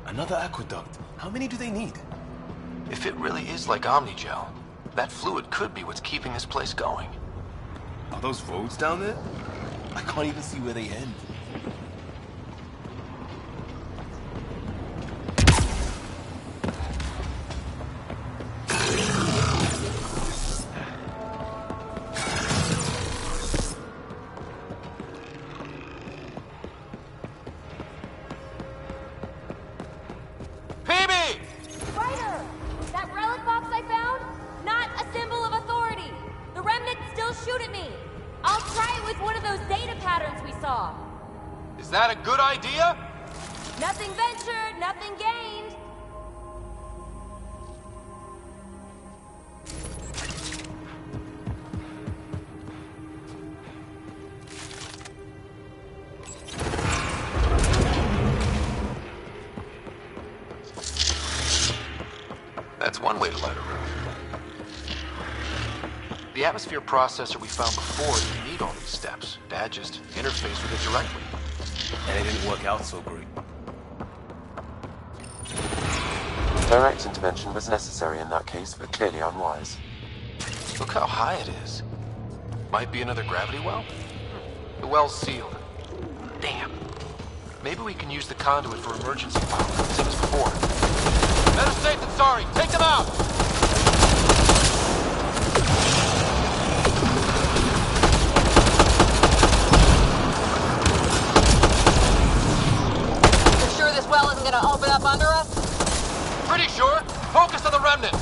Another aqueduct. How many do they need? If it really is like Omnigel, that fluid could be what's keeping this place going. Are those roads down there? I can't even see where they end. Is that a good idea? Nothing ventured, nothing gained. That's one way to light a room. The atmosphere processor we found before didn't need all these steps. Dad just interfaced with it directly. And it didn't work out so great. Direct intervention was necessary in that case, but clearly unwise. Look how high it is. Might be another gravity well? The well's sealed. Damn. Maybe we can use the conduit for emergency power, same as before. Better safe than sorry. Take them out! Well isn't gonna open up under us? Pretty sure. Focus on the remnant.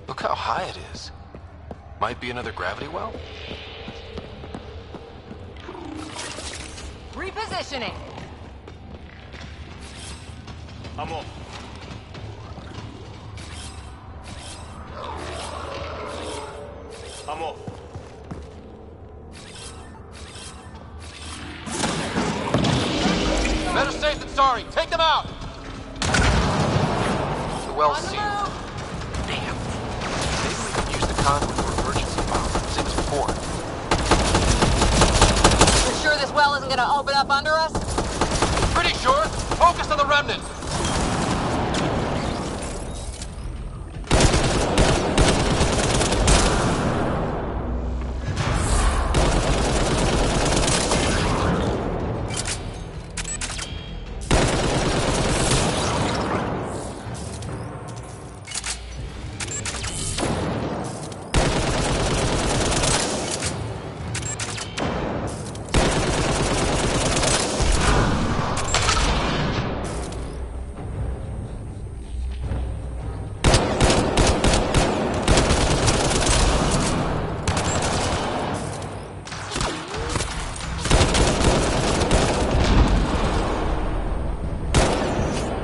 Look how high it is. Might be another gravity well? Repositioning. I'm off. I'm off. Better safe than sorry. Take them out! The well's sealed. Damn. Maybe we can use the conduit for emergency power, same as before. You're sure this well isn't gonna open up under us? Pretty sure. Focus on the remnant.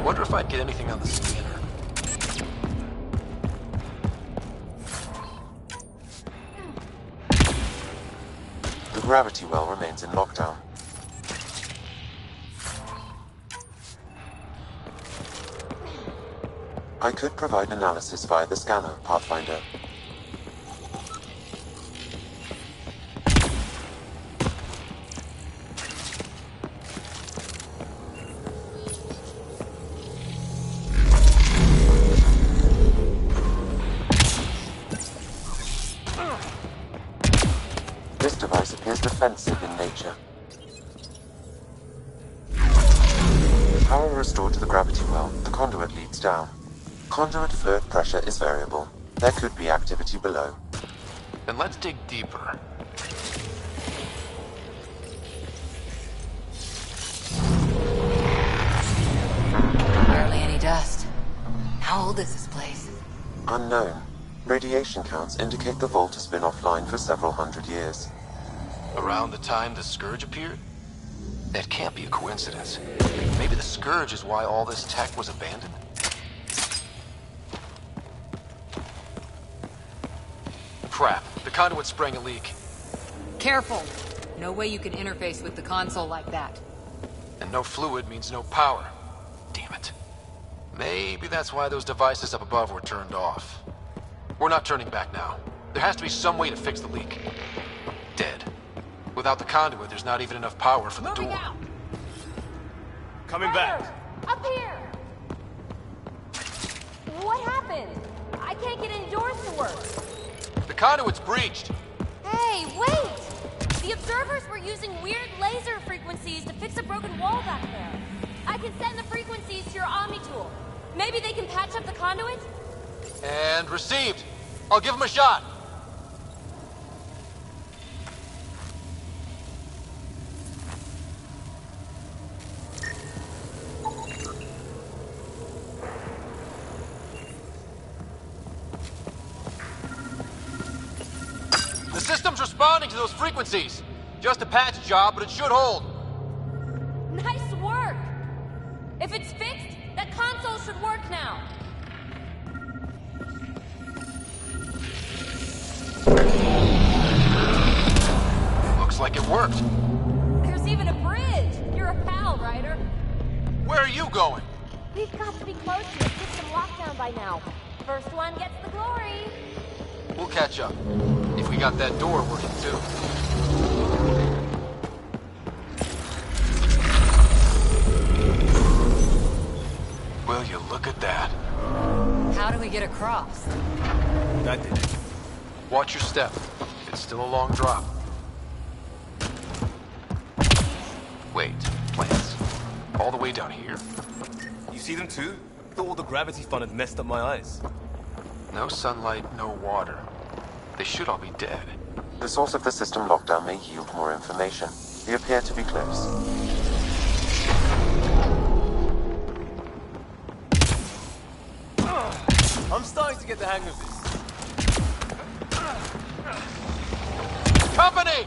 Wonder if I'd get anything on the scanner. The gravity well remains in lockdown. I could provide analysis via the scanner, Pathfinder. This device appears defensive in nature. Power restored to the gravity well. The conduit leads down. Conduit fluid pressure is variable. There could be activity below. Then let's dig deeper. Barely any dust. How old is this place? Unknown. Radiation counts indicate the vault has been offline for several hundred years. Around the time the Scourge appeared? That can't be a coincidence. Maybe the Scourge is why all this tech was abandoned? Crap, the conduit sprang a leak. Careful. No way you can interface with the console like that. And no fluid means no power. Damn it. Maybe that's why those devices up above were turned off. We're not turning back now. There has to be some way to fix the leak. Dead. Without the conduit, there's not even enough power for the door. Out. Coming back. Up here! What happened? I can't get indoors to work. The conduit's breached. Hey, wait! The observers were using weird laser frequencies to fix a broken wall back there. I can send the frequencies to your Omni tool. Maybe they can patch up the conduit? And received. I'll give him a shot. The system's responding to those frequencies. Just a patch job, but it should hold. Nice work! If it's fixed, that console should work now. Looks like it worked. There's even a bridge! You're a pal, Ryder. Where are you going? We've got to be close to the system lockdown by now. First one gets the glory. We'll catch up. If we got that door working too. Will you look at that? How do we get across? That did it. Watch your step. It's still a long drop. Wait, plants? All the way down here? You see them too? Thought all the gravity fun had messed up my eyes. No sunlight, no water. They should all be dead. The source of the system lockdown may yield more information. They appear to be close. I'm starting to get the hang of this. Company!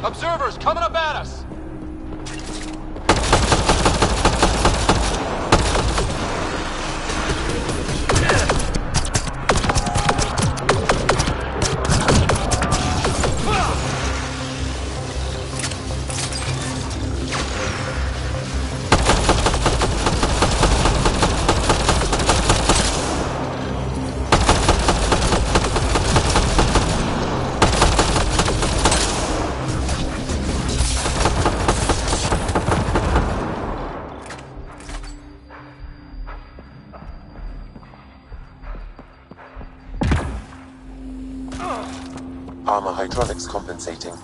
Observers coming up at us! Armor hydraulics compensating.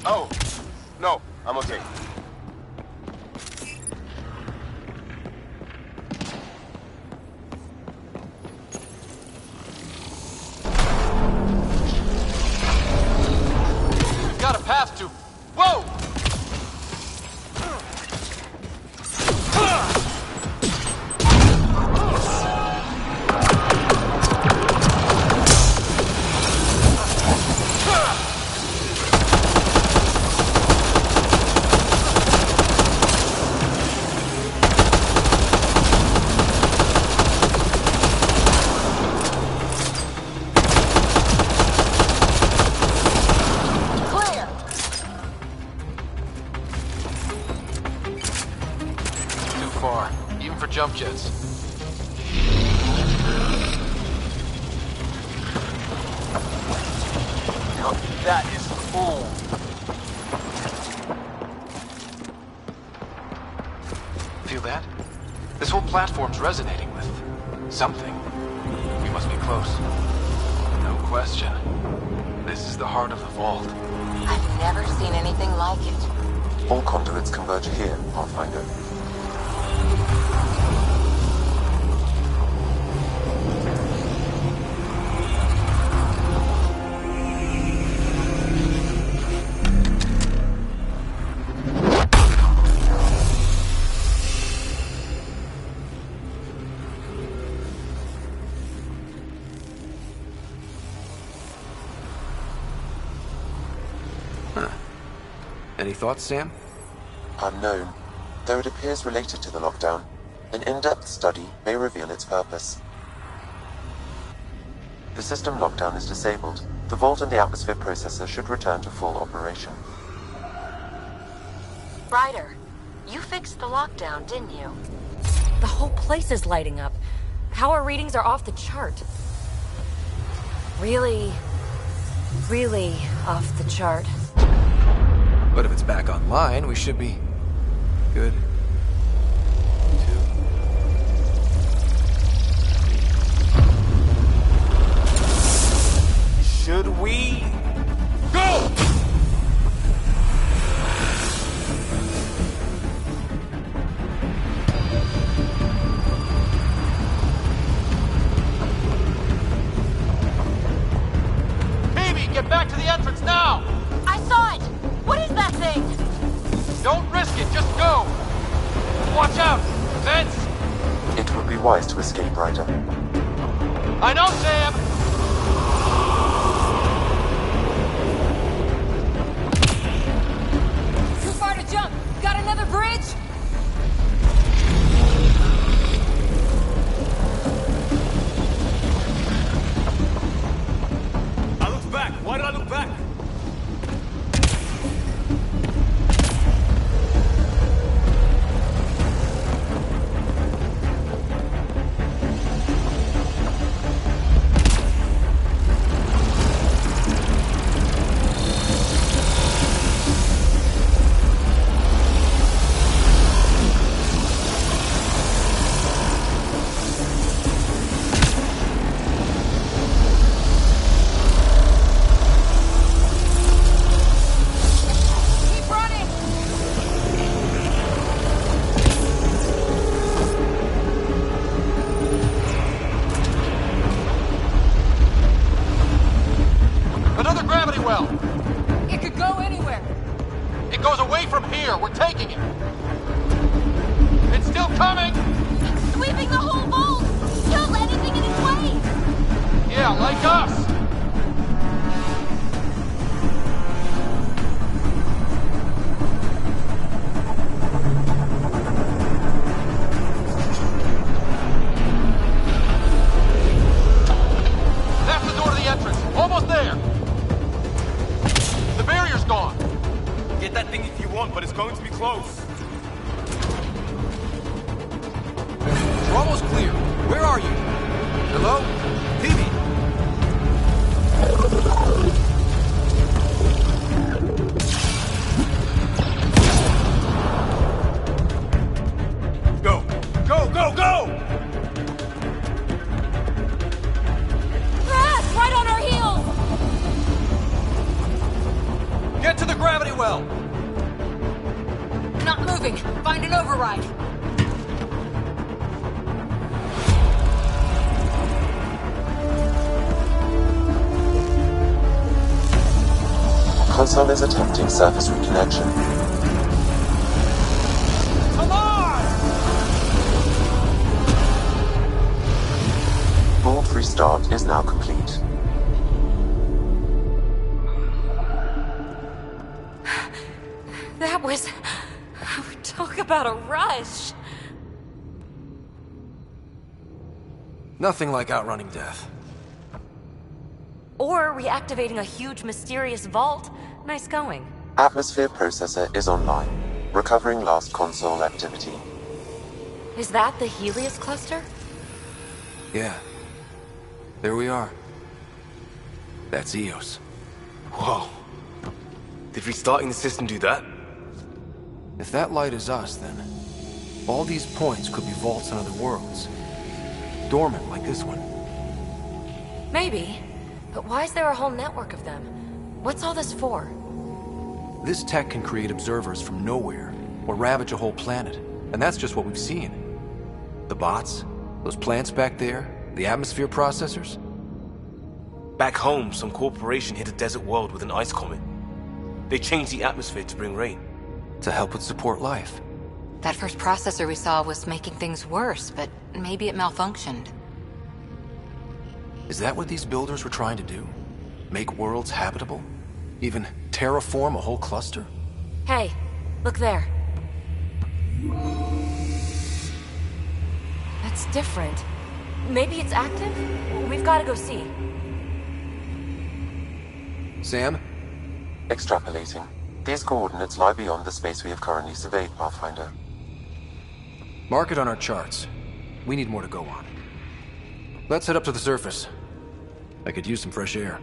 Oh, no, I'm okay. We've got a path to... Whoa! Jump jets. Now, that is cool. Feel that? This whole platform's resonating with something. We must be close. No question. This is the heart of the vault. I've never seen anything like it. All conduits converge here, Pathfinder. Any thoughts, Sam? Unknown. Though it appears related to the lockdown, an in-depth study may reveal its purpose. The system lockdown is disabled. The vault and the atmosphere processor should return to full operation. Ryder, you fixed the lockdown, didn't you? The whole place is lighting up. Power readings are off the chart. Really off the chart. But if it's back online, we should be good. Should we go? Phoebe, get back to the entrance now! I saw it! What is that thing? Don't risk it, just go! Watch out! Vents! It would be wise to escape, Ryder. I know, Sam! Too far to jump! Got another bridge? I looked back. Why did I look back? It could go anywhere. It goes away from here. We're taking it. It's still coming. It's sweeping the whole vault. Kill anything in its way. Yeah, like us. That's the door to the entrance. Almost there. The barrier's gone. Get that thing if you want, but it's going to be close. We're almost clear. Where are you? Hello? Phoebe? Get to the gravity well! Not moving. Find an override. Console is attempting surface reconnection. Come on! Board restart is now complete. That was... Talk about a rush. Nothing like outrunning death. Or reactivating a huge mysterious vault. Nice going. Atmosphere processor is online. Recovering last console activity. Is that the Helios cluster? Yeah. There we are. That's Eos. Whoa. Did restarting the system do that? If that light is us, then all these points could be vaults on other worlds. Dormant, like this one. Maybe. But why is there a whole network of them? What's all this for? This tech can create observers from nowhere, or ravage a whole planet. And that's just what we've seen. The bots, those plants back there, the atmosphere processors. Back home, some corporation hit a desert world with an ice comet. They changed the atmosphere to bring rain. To help it support life. That first processor we saw was making things worse, but maybe it malfunctioned. Is that what these builders were trying to do? Make worlds habitable? Even terraform a whole cluster? Hey, look there. That's different. Maybe it's active? We've got to go see. Sam? Extrapolating. These coordinates lie beyond the space we have currently surveyed, Pathfinder. Mark it on our charts. We need more to go on. Let's head up to the surface. I could use some fresh air.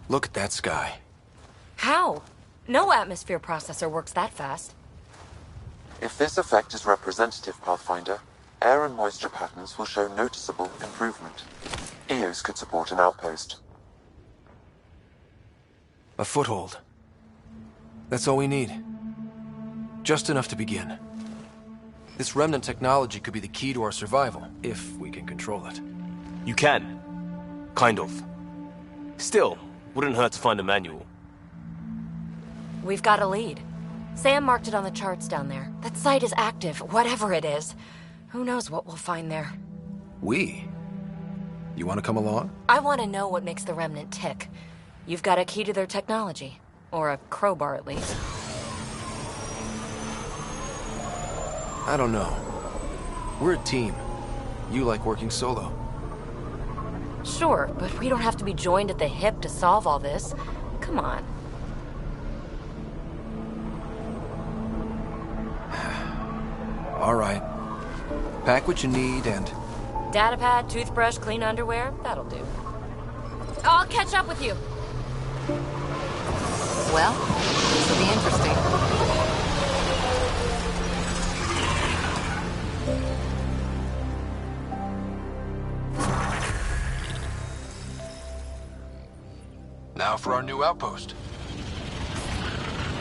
Look at that sky. How? No atmosphere processor works that fast. If this effect is representative, Pathfinder, air and moisture patterns will show noticeable improvement. Eos could support an outpost. A foothold. That's all we need. Just enough to begin. This remnant technology could be the key to our survival, if we can control it. You can. Kind of. Still, wouldn't hurt to find a manual. We've got a lead. Sam marked it on the charts down there. That site is active, whatever it is. Who knows what we'll find there. We? You want to come along? I want to know what makes the Remnant tick. You've got a key to their technology. Or a crowbar, at least. I don't know. We're a team. You like working solo. Sure, but we don't have to be joined at the hip to solve all this. Come on. All right. Pack what you need and... Datapad, toothbrush, clean underwear, that'll do. I'll catch up with you. Well, this will be interesting. Now for our new outpost.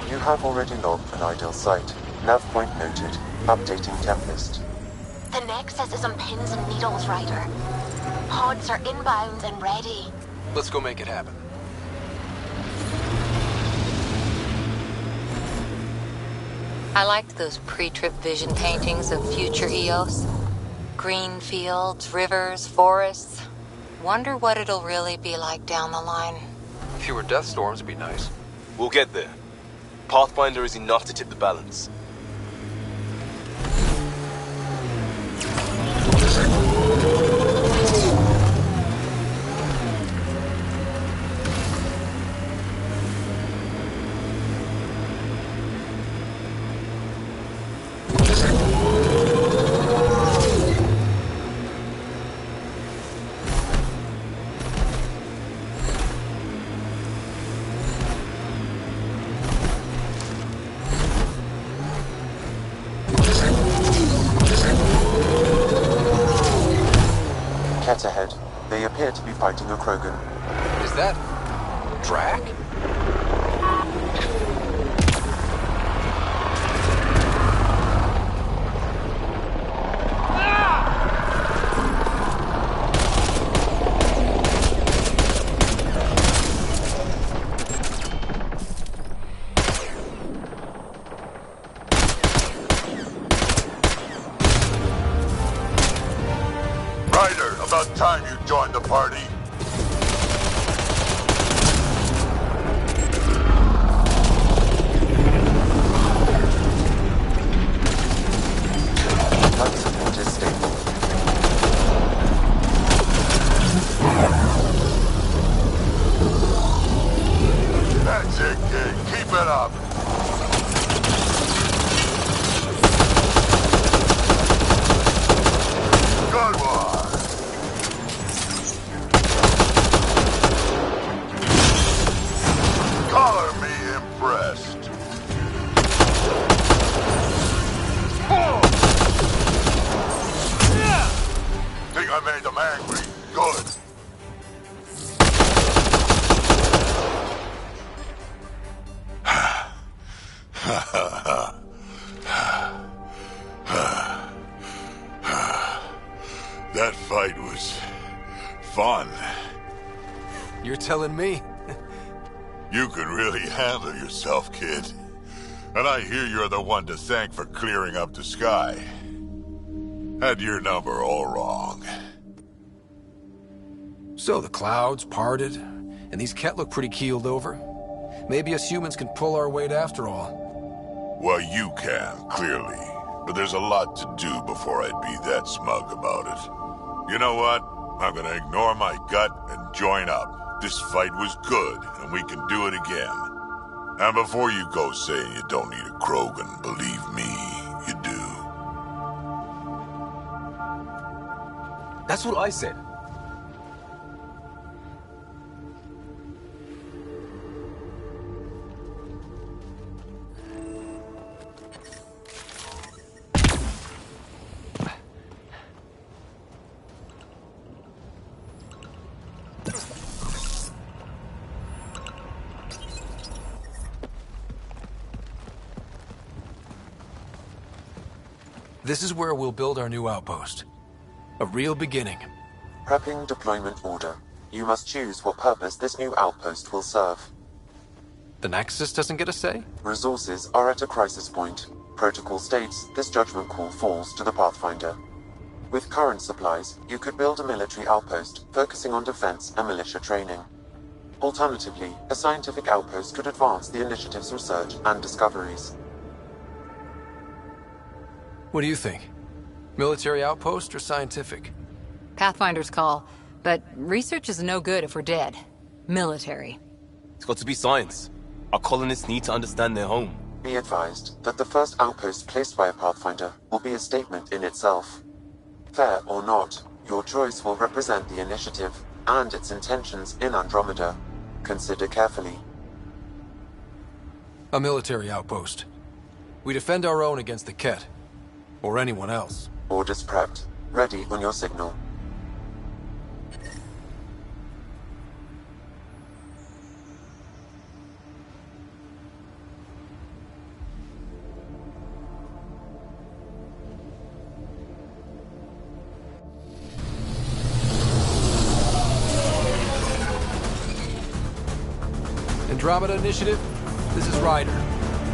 You have already logged an ideal site. Nav point noted. Updating temp list. The Nexus is on pins and needles, Ryder. Pods are inbound and ready. Let's go make it happen. I liked those pre-trip vision paintings of future Eos. Green fields, rivers, forests. Wonder what it'll really be like down the line. Fewer death storms would be nice. We'll get there. Pathfinder is enough to tip the balance. Ket ahead. They appear to be fighting a Krogan. Is that... Drac? Ryder, about time you joined the party. Life support is stable. That's it, kid. Keep it up. Good one. Color me impressed. Think I made them angry. Good. That fight was fun. You're telling me? You could really handle yourself, kid. And I hear you're the one to thank for clearing up the sky. Had your number all wrong. So the clouds parted, and these Ket look pretty keeled over. Maybe us humans can pull our weight after all. Well, you can, clearly. But there's a lot to do before I'd be that smug about it. You know what? I'm gonna ignore my gut and join up. This fight was good, and we can do it again. And before you go saying you don't need a Krogan, believe me, you do. That's what I said. This is where we'll build our new outpost. A real beginning. Prepping deployment order. You must choose what purpose this new outpost will serve. The Nexus doesn't get a say? Resources are at a crisis point. Protocol states this judgment call falls to the Pathfinder. With current supplies, you could build a military outpost focusing on defense and militia training. Alternatively, a scientific outpost could advance the initiative's research and discoveries. What do you think? Military outpost or scientific? Pathfinder's call, but research is no good if we're dead. Military. It's got to be science. Our colonists need to understand their home. Be advised that the first outpost placed by a Pathfinder will be a statement in itself. Fair or not, your choice will represent the initiative and its intentions in Andromeda. Consider carefully. A military outpost. We defend our own against the Ket. Or anyone else. Orders prepped. Ready on your signal. Andromeda Initiative, this is Ryder.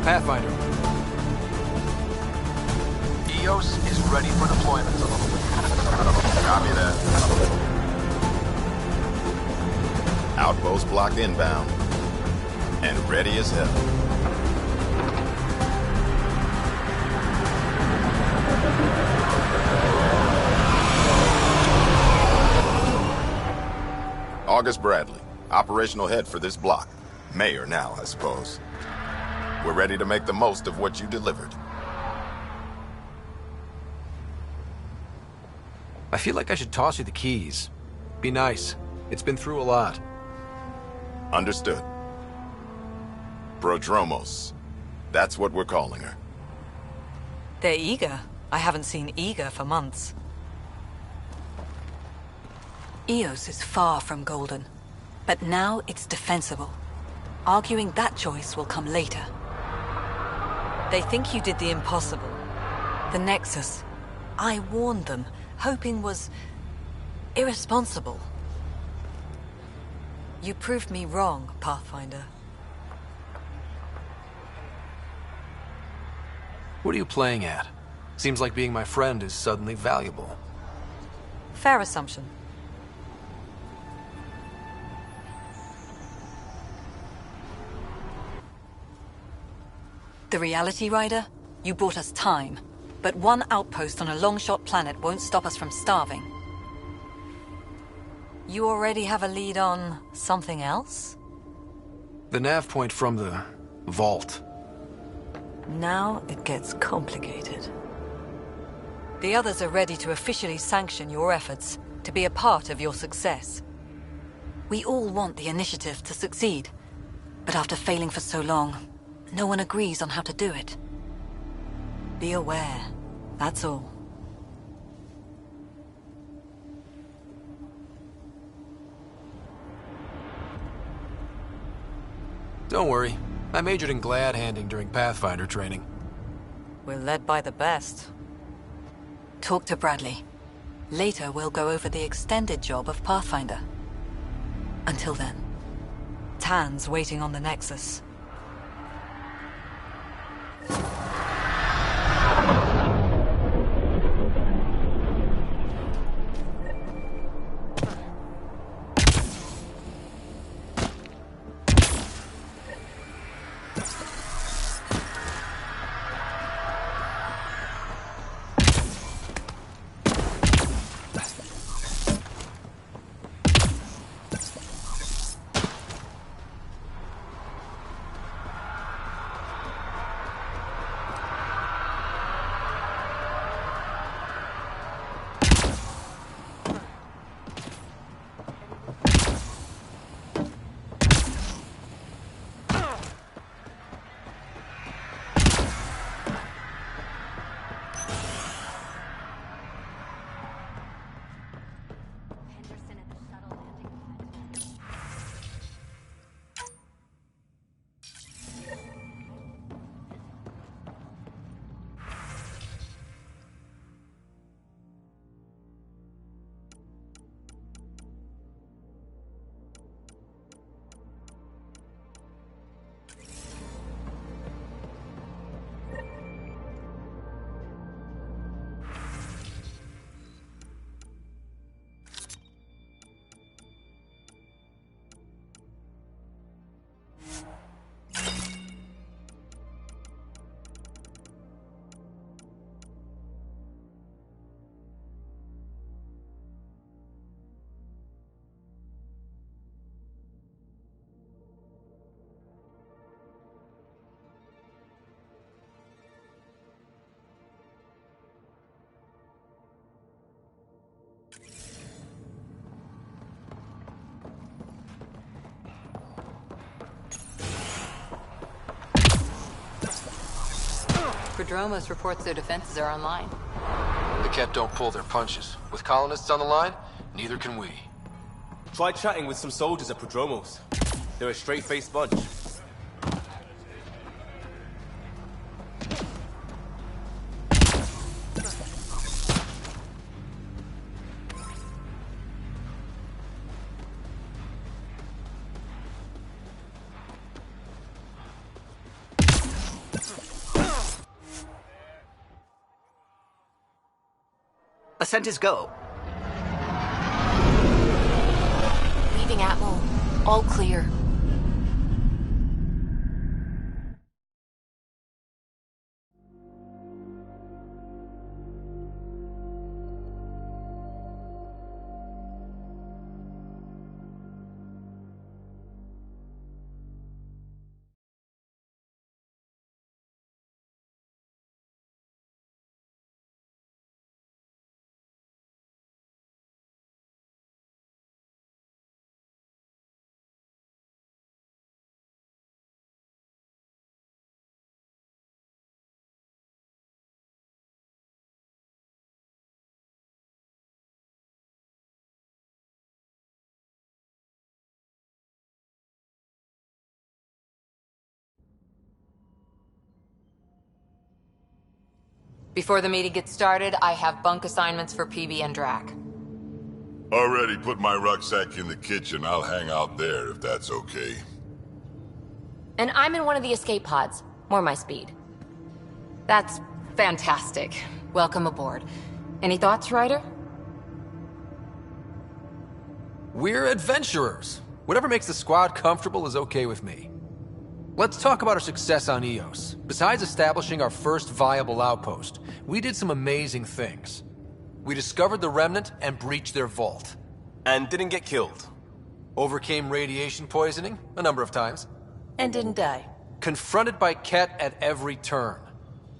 Pathfinder. EOS is ready for deployment. Copy that. Outpost blocked inbound. And ready as hell. August Bradley, operational head for this block. Mayor now, I suppose. We're ready to make the most of what you delivered. I feel like I should toss you the keys. Be nice. It's been through a lot. Understood. Prodromos. That's what we're calling her. They're eager. I haven't seen eager for months. Eos is far from golden, but now it's defensible. Arguing that choice will come later. They think you did the impossible. The Nexus. I warned them, hoping was irresponsible. You proved me wrong, Pathfinder. What are you playing at? Seems like being my friend is suddenly valuable. Fair assumption. The Reality Rider? You bought us time. But one outpost on a long-shot planet won't stop us from starving. You already have a lead on something else? The nav point from the vault. Now it gets complicated. The others are ready to officially sanction your efforts, to be a part of your success. We all want the initiative to succeed, but after failing for so long, no one agrees on how to do it. Be aware, that's all. Don't worry. I majored in glad handing during Pathfinder training. We're led by the best. Talk to Bradley. Later, we'll go over the extended job of Pathfinder. Until then, Tan's waiting on the Nexus. Prodromos reports their defenses are online. The Ket don't pull their punches. With colonists on the line, neither can we. Try chatting with some soldiers at Prodromos. They're a straight-faced bunch. Ascent is go. Leaving Atmo. All clear. Before the meeting gets started, I have bunk assignments for PB and Drac. Already put my rucksack in the kitchen. I'll hang out there if that's okay. And I'm in one of the escape pods. More my speed. That's fantastic. Welcome aboard. Any thoughts, Ryder? We're adventurers. Whatever makes the squad comfortable is okay with me. Let's talk about our success on Eos. Besides establishing our first viable outpost, we did some amazing things. We discovered the Remnant and breached their vault. And didn't get killed. Overcame radiation poisoning a number of times. And didn't die. Confronted by Ket at every turn.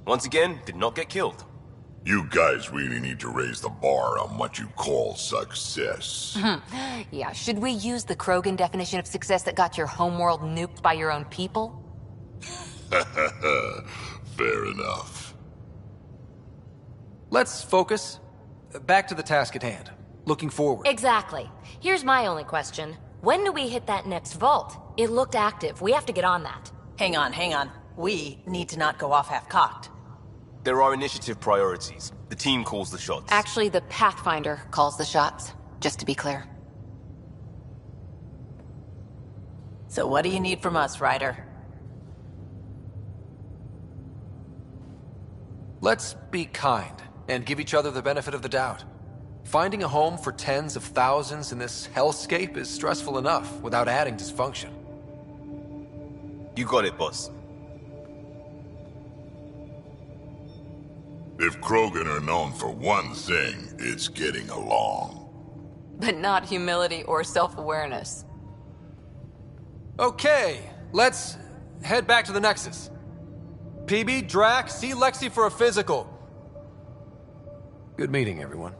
Once again, did not get killed. You guys really need to raise the bar on what you call success. Yeah, should we use the Krogan definition of success that got your homeworld nuked by your own people? Fair enough. Let's focus. Back to the task at hand. Looking forward. Exactly. Here's my only question. When do we hit that next vault? It looked active. We have to get on that. Hang on. We need to not go off half-cocked. There are initiative priorities. The team calls the shots. Actually, the Pathfinder calls the shots, just to be clear. So what do you need from us, Ryder? Let's be kind and give each other the benefit of the doubt. Finding a home for tens of thousands in this hellscape is stressful enough without adding dysfunction. You got it, boss. If Krogan are known for one thing, it's getting along. But not humility or self-awareness. Okay, let's head back to the Nexus. PB, Drac, see Lexi for a physical. Good meeting, everyone.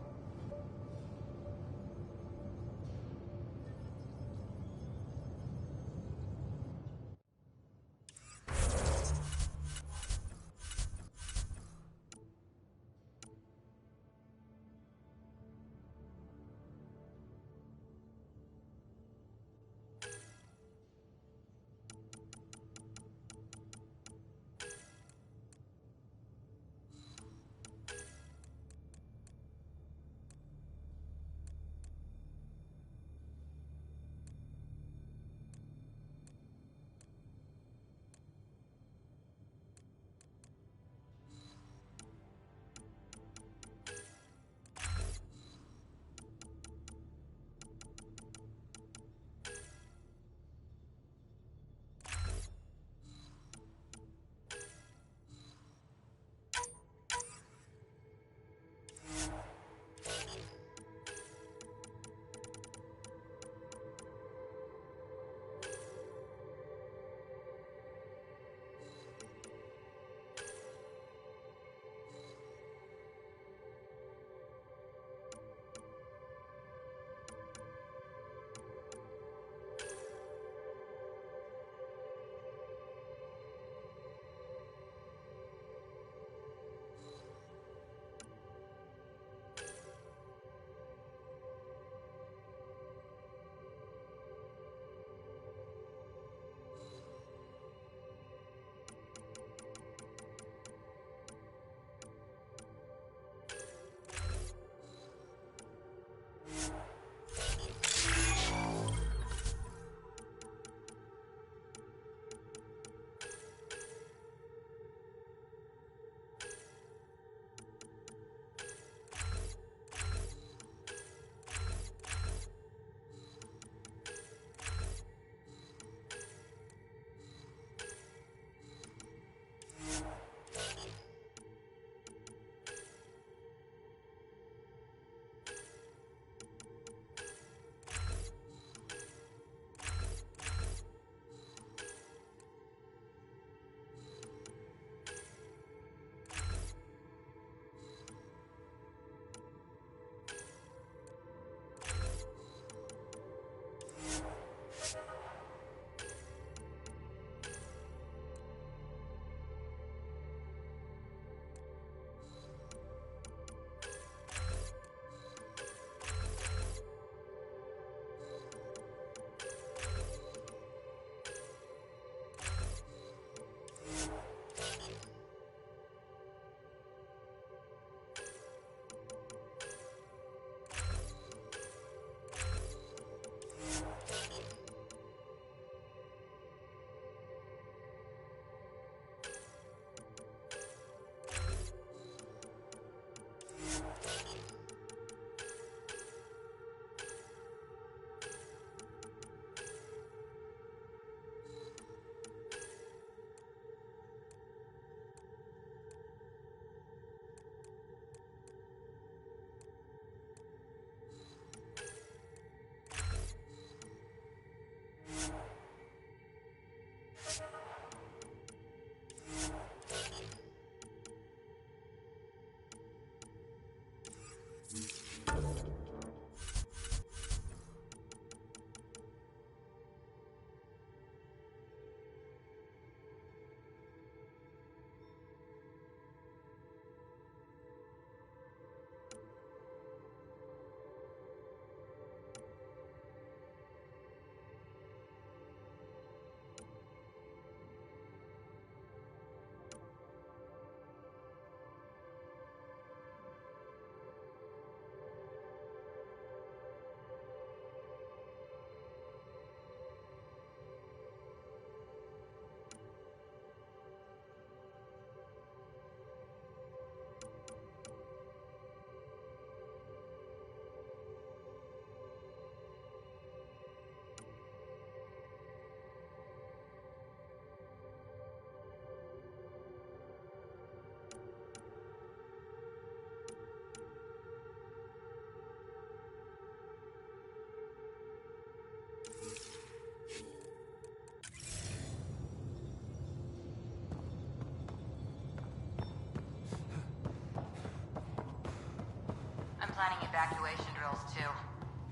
planning evacuation drills too.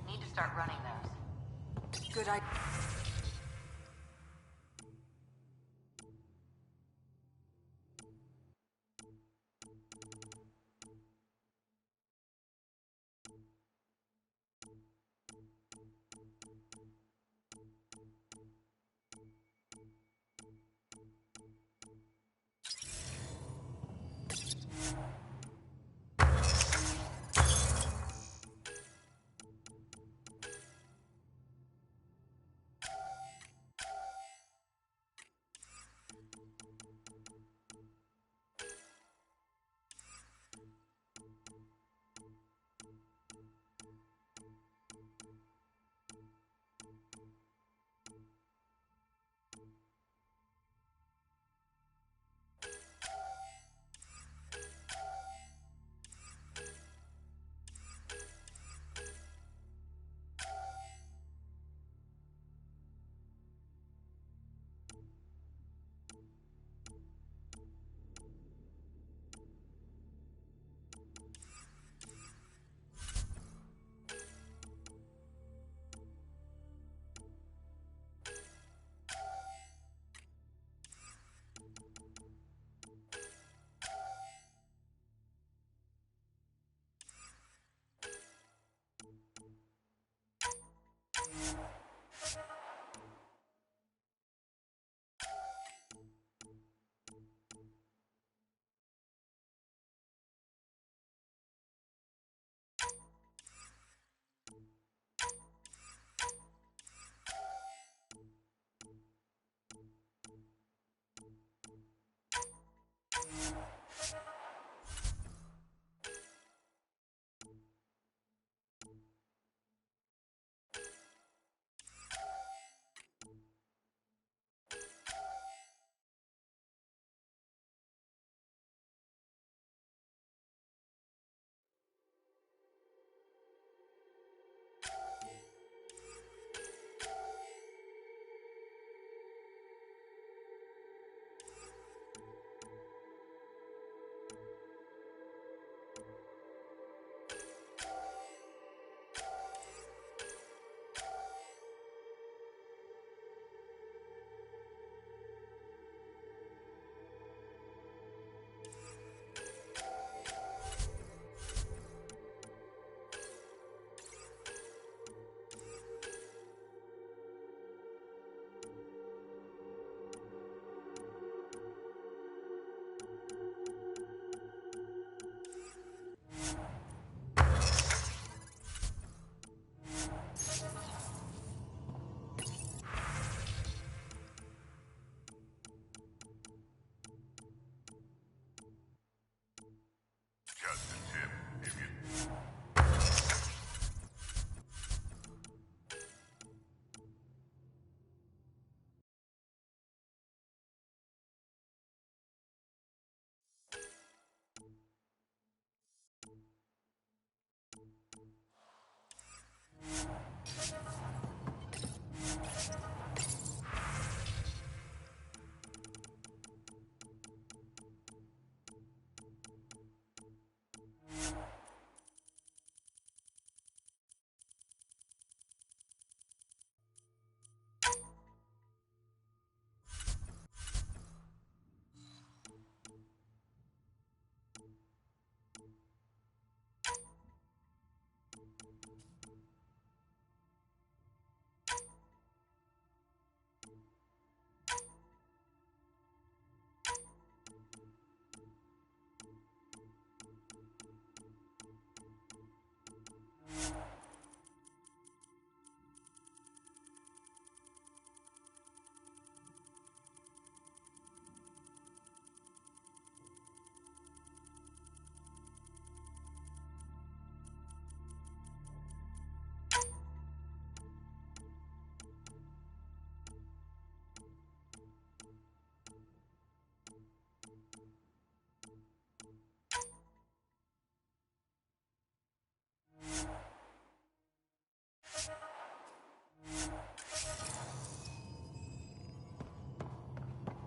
Need to start running those. Good idea.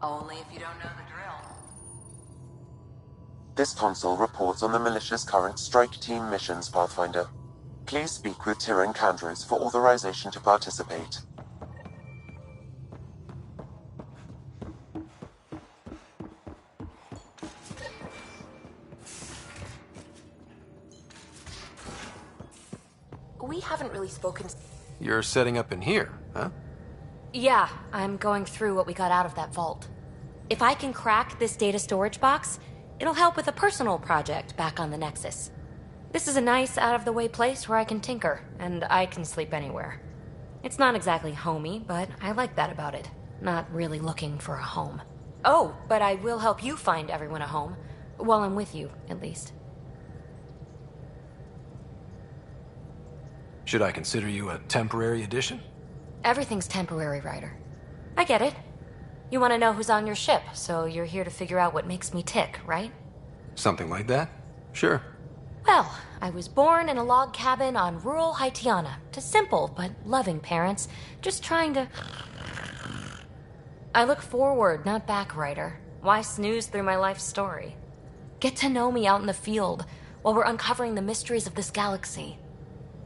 Only if you don't know the drill. This console reports on the militia's current strike team missions, Pathfinder. Please speak with Tyrion Candros for authorization to participate. We haven't really spoken. You're setting up in here, huh? Yeah, I'm going through what we got out of that vault. If I can crack this data storage box, it'll help with a personal project back on the Nexus. This is a nice, out-of-the-way place where I can tinker, and I can sleep anywhere. It's not exactly homey, but I like that about it. Not really looking for a home. Oh, but I will help you find everyone a home. While I'm with you, at least. Should I consider you a temporary addition? Everything's temporary, Ryder. I get it. You want to know who's on your ship, so you're here to figure out what makes me tick, right? Something like that? Sure. Well, I was born in a log cabin on rural Haitiana to simple but loving parents, just trying to... I look forward, not back, Ryder. Why snooze through my life story? Get to know me out in the field while we're uncovering the mysteries of this galaxy.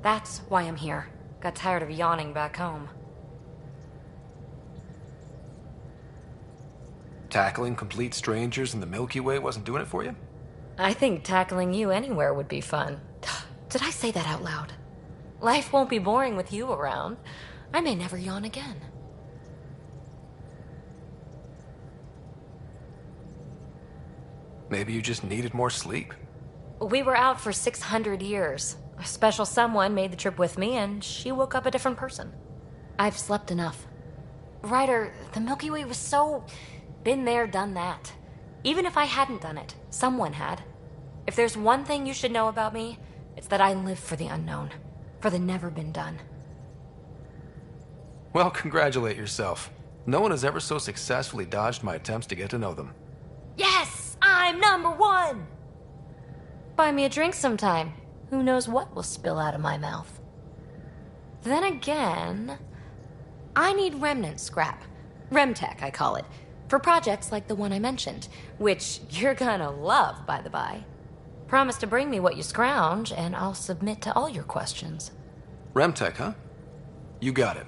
That's why I'm here. Got tired of yawning back home. Tackling complete strangers in the Milky Way wasn't doing it for you? I think tackling you anywhere would be fun. Did I say that out loud? Life won't be boring with you around. I may never yawn again. Maybe you just needed more sleep. We were out for 600 years. A special someone made the trip with me, and she woke up a different person. I've slept enough. Ryder, the Milky Way was so... been there, done that. Even if I hadn't done it, someone had. If there's one thing you should know about me, it's that I live for the unknown. For the never been done. Well, congratulate yourself. No one has ever so successfully dodged my attempts to get to know them. Yes! I'm #1! Buy me a drink sometime. Who knows what will spill out of my mouth. Then again... I need remnant scrap. Remtech, I call it. For projects like the one I mentioned. Which you're gonna love, by the by. Promise to bring me what you scrounge, and I'll submit to all your questions. Remtech, huh? You got it.